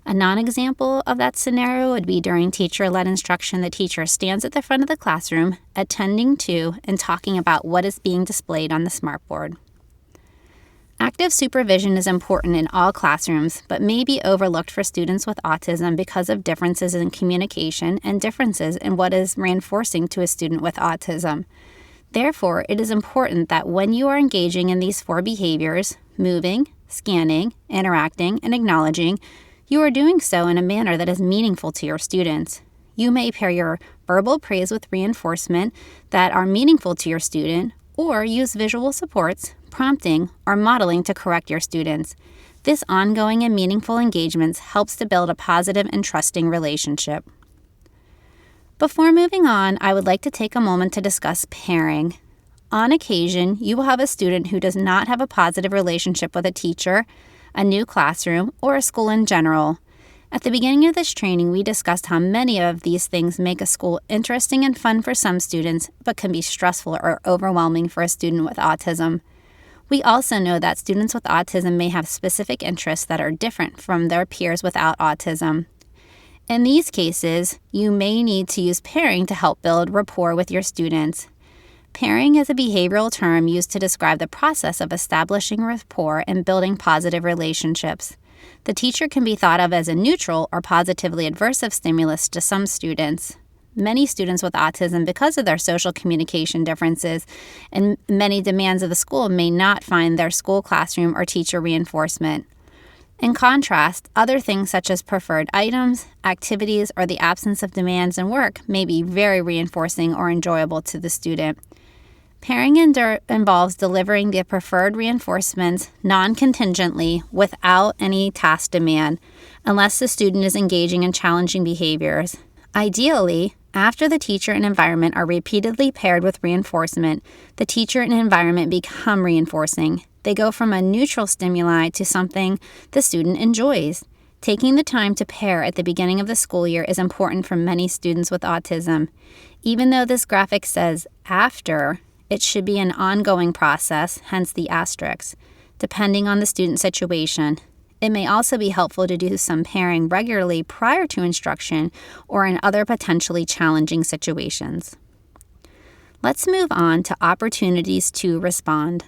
A non-example of that scenario would be during teacher-led instruction, the teacher stands at the front of the classroom, attending to and talking about what is being displayed on the smartboard. Active supervision is important in all classrooms, but may be overlooked for students with autism because of differences in communication and differences in what is reinforcing to a student with autism. Therefore, it is important that when you are engaging in these 4 behaviors, moving, scanning, interacting, and acknowledging, you are doing so in a manner that is meaningful to your students. You may pair your verbal praise with reinforcement that are meaningful to your student, or use visual supports, prompting, or modeling to correct your students. This ongoing and meaningful engagement helps to build a positive and trusting relationship. Before moving on, I would like to take a moment to discuss pairing. On occasion, you will have a student who does not have a positive relationship with a teacher, a new classroom, or a school in general. At the beginning of this training, we discussed how many of these things make a school interesting and fun for some students, but can be stressful or overwhelming for a student with autism. We also know that students with autism may have specific interests that are different from their peers without autism. In these cases, you may need to use pairing to help build rapport with your students. Pairing is a behavioral term used to describe the process of establishing rapport and building positive relationships. The teacher can be thought of as a neutral or positively aversive stimulus to some students. Many students with autism, because of their social communication differences and many demands of the school, may not find their school classroom or teacher reinforcement. In contrast, other things such as preferred items, activities, or the absence of demands in work may be very reinforcing or enjoyable to the student. Pairing involves delivering the preferred reinforcements non-contingently without any task demand, unless the student is engaging in challenging behaviors. Ideally, after the teacher and environment are repeatedly paired with reinforcement, the teacher and environment become reinforcing. They go from a neutral stimuli to something the student enjoys. Taking the time to pair at the beginning of the school year is important for many students with autism. Even though this graphic says after, it should be an ongoing process, hence the asterisk, depending on the student situation. It may also be helpful to do some pairing regularly prior to instruction or in other potentially challenging situations. Let's move on to opportunities to respond.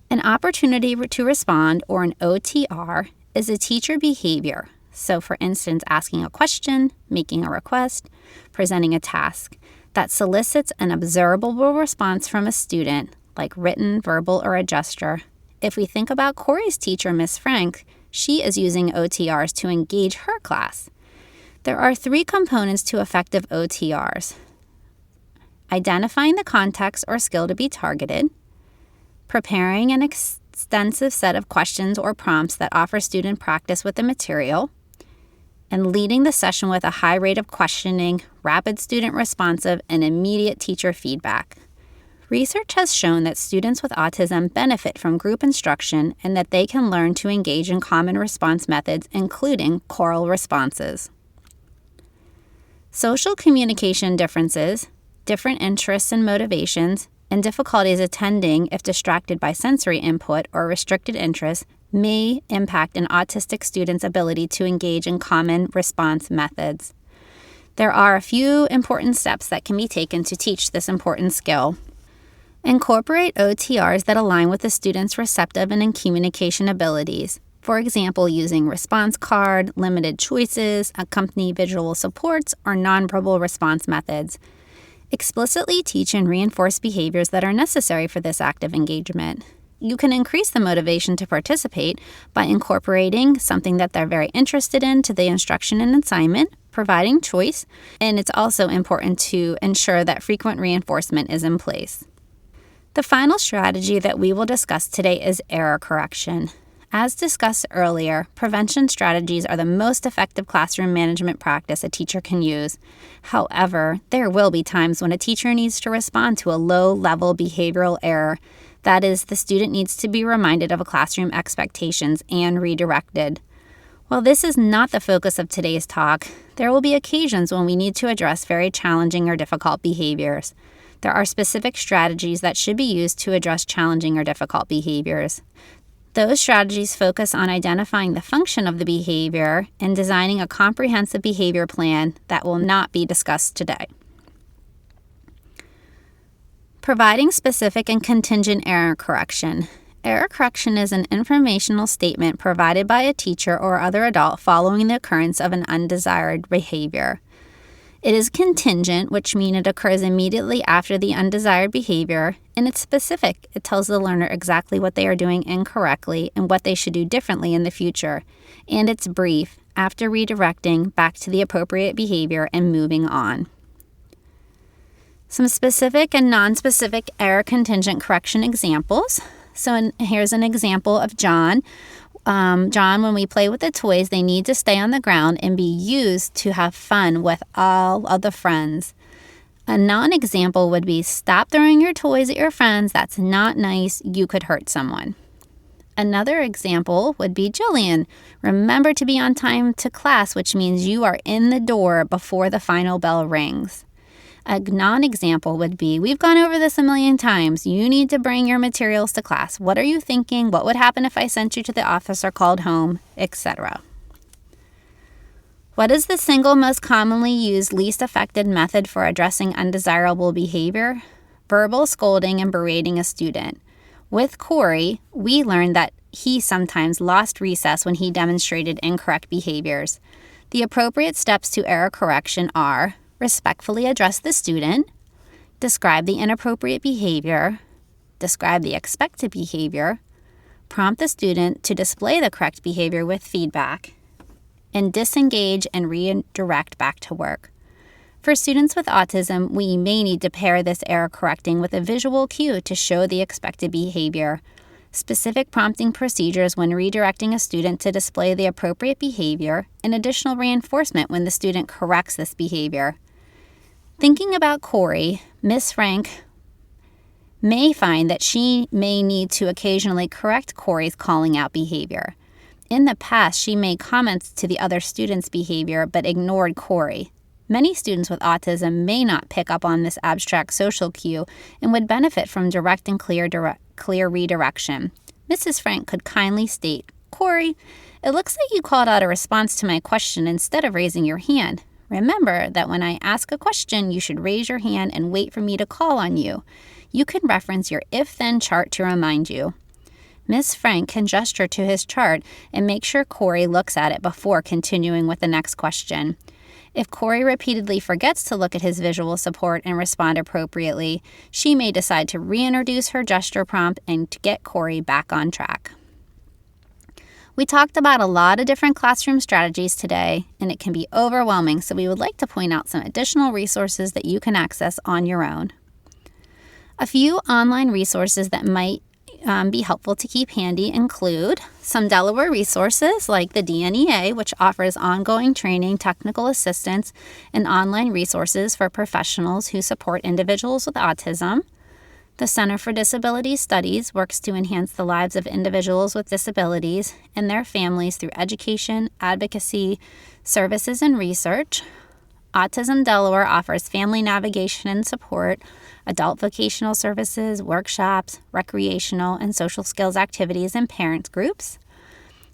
An opportunity to respond, or an OTR, is a teacher behavior. So, for instance, asking a question, making a request, presenting a task that solicits an observable response from a student, like written, verbal, or a gesture. If we think about Corey's teacher, Miss Frank, she is using OTRs to engage her class. There are 3 components to effective OTRs: identifying the context or skill to be targeted, preparing an extensive set of questions or prompts that offer student practice with the material, and leading the session with a high rate of questioning, rapid student responsive, and immediate teacher feedback. Research has shown that students with autism benefit from group instruction and that they can learn to engage in common response methods, including choral responses. Social communication differences, different interests and motivations, and difficulties attending if distracted by sensory input or restricted interests may impact an autistic student's ability to engage in common response methods. There are a few important steps that can be taken to teach this important skill. Incorporate OTRs that align with the student's receptive and communication abilities. For example, using response card, limited choices, accompany visual supports, or nonverbal response methods. Explicitly teach and reinforce behaviors that are necessary for this active engagement. You can increase the motivation to participate by incorporating something that they're very interested in to the instruction and assignment, providing choice, and it's also important to ensure that frequent reinforcement is in place. The final strategy that we will discuss today is error correction. As discussed earlier, prevention strategies are the most effective classroom management practice a teacher can use. However, there will be times when a teacher needs to respond to a low-level behavioral error. That is, the student needs to be reminded of classroom expectations and redirected. While this is not the focus of today's talk, there will be occasions when we need to address very challenging or difficult behaviors. There are specific strategies that should be used to address challenging or difficult behaviors. Those strategies focus on identifying the function of the behavior and designing a comprehensive behavior plan that will not be discussed today. Providing specific and contingent error correction. Error correction is an informational statement provided by a teacher or other adult following the occurrence of an undesired behavior. It is contingent, which means it occurs immediately after the undesired behavior, and it's specific. It tells the learner exactly what they are doing incorrectly and what they should do differently in the future. And it's brief, after redirecting back to the appropriate behavior and moving on. Some specific and non-specific error contingent correction examples. Here's an example of John. John, when we play with the toys, they need to stay on the ground and be used to have fun with all of the friends. A non-example would be, stop throwing your toys at your friends. That's not nice. You could hurt someone. Another example would be, Jillian, remember to be on time to class, which means you are in the door before the final bell rings. A non-example would be, we've gone over this a million times. You need to bring your materials to class. What are you thinking? What would happen if I sent you to the office or called home, etc.? What is the single most commonly used, least effective method for addressing undesirable behavior? Verbal scolding and berating a student. With Corey, we learned that he sometimes lost recess when he demonstrated incorrect behaviors. The appropriate steps to error correction are: respectfully address the student, describe the inappropriate behavior, describe the expected behavior, prompt the student to display the correct behavior with feedback, and disengage and redirect back to work. For students with autism, we may need to pair this error correcting with a visual cue to show the expected behavior. Specific prompting procedures when redirecting a student to display the appropriate behavior, and additional reinforcement when the student corrects this behavior. Thinking about Corey, Ms. Frank may find that she may need to occasionally correct Corey's calling out behavior. In the past, she made comments to the other students' behavior but ignored Corey. Many students with autism may not pick up on this abstract social cue and would benefit from direct and clear redirection. Mrs. Frank could kindly state, Corey, it looks like you called out a response to my question instead of raising your hand. Remember that when I ask a question, you should raise your hand and wait for me to call on you. You can reference your if-then chart to remind you. Ms. Frank can gesture to his chart and make sure Corey looks at it before continuing with the next question. If Corey repeatedly forgets to look at his visual support and respond appropriately, she may decide to reintroduce her gesture prompt and to get Corey back on track. We talked about a lot of different classroom strategies today, and it can be overwhelming, so we would like to point out some additional resources that you can access on your own. A few online resources that might be helpful to keep handy include some Delaware resources like the DNEA, which offers ongoing training, technical assistance, and online resources for professionals who support individuals with autism. The Center for Disabilities Studies works to enhance the lives of individuals with disabilities and their families through education, advocacy, services, and research. Autism Delaware offers family navigation and support, adult vocational services, workshops, recreational and social skills activities, and parents groups.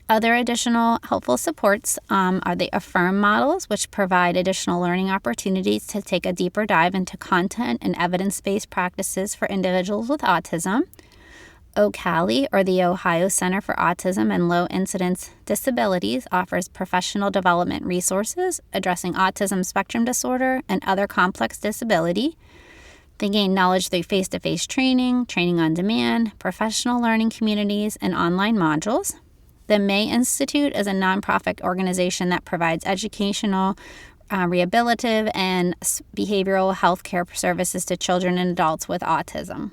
Other additional helpful supports are the Affirm models, which provide additional learning opportunities to take a deeper dive into content and evidence-based practices for individuals with autism. OCALI, or the Ohio Center for Autism and Low Incidence Disabilities, offers professional development resources addressing autism spectrum disorder and other complex disability. They gain knowledge through face-to-face training, training on demand, professional learning communities, and online modules. The May Institute is a nonprofit organization that provides educational, rehabilitative, and behavioral health care services to children and adults with autism.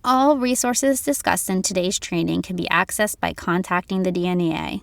All resources discussed in today's training can be accessed by contacting the DNEA.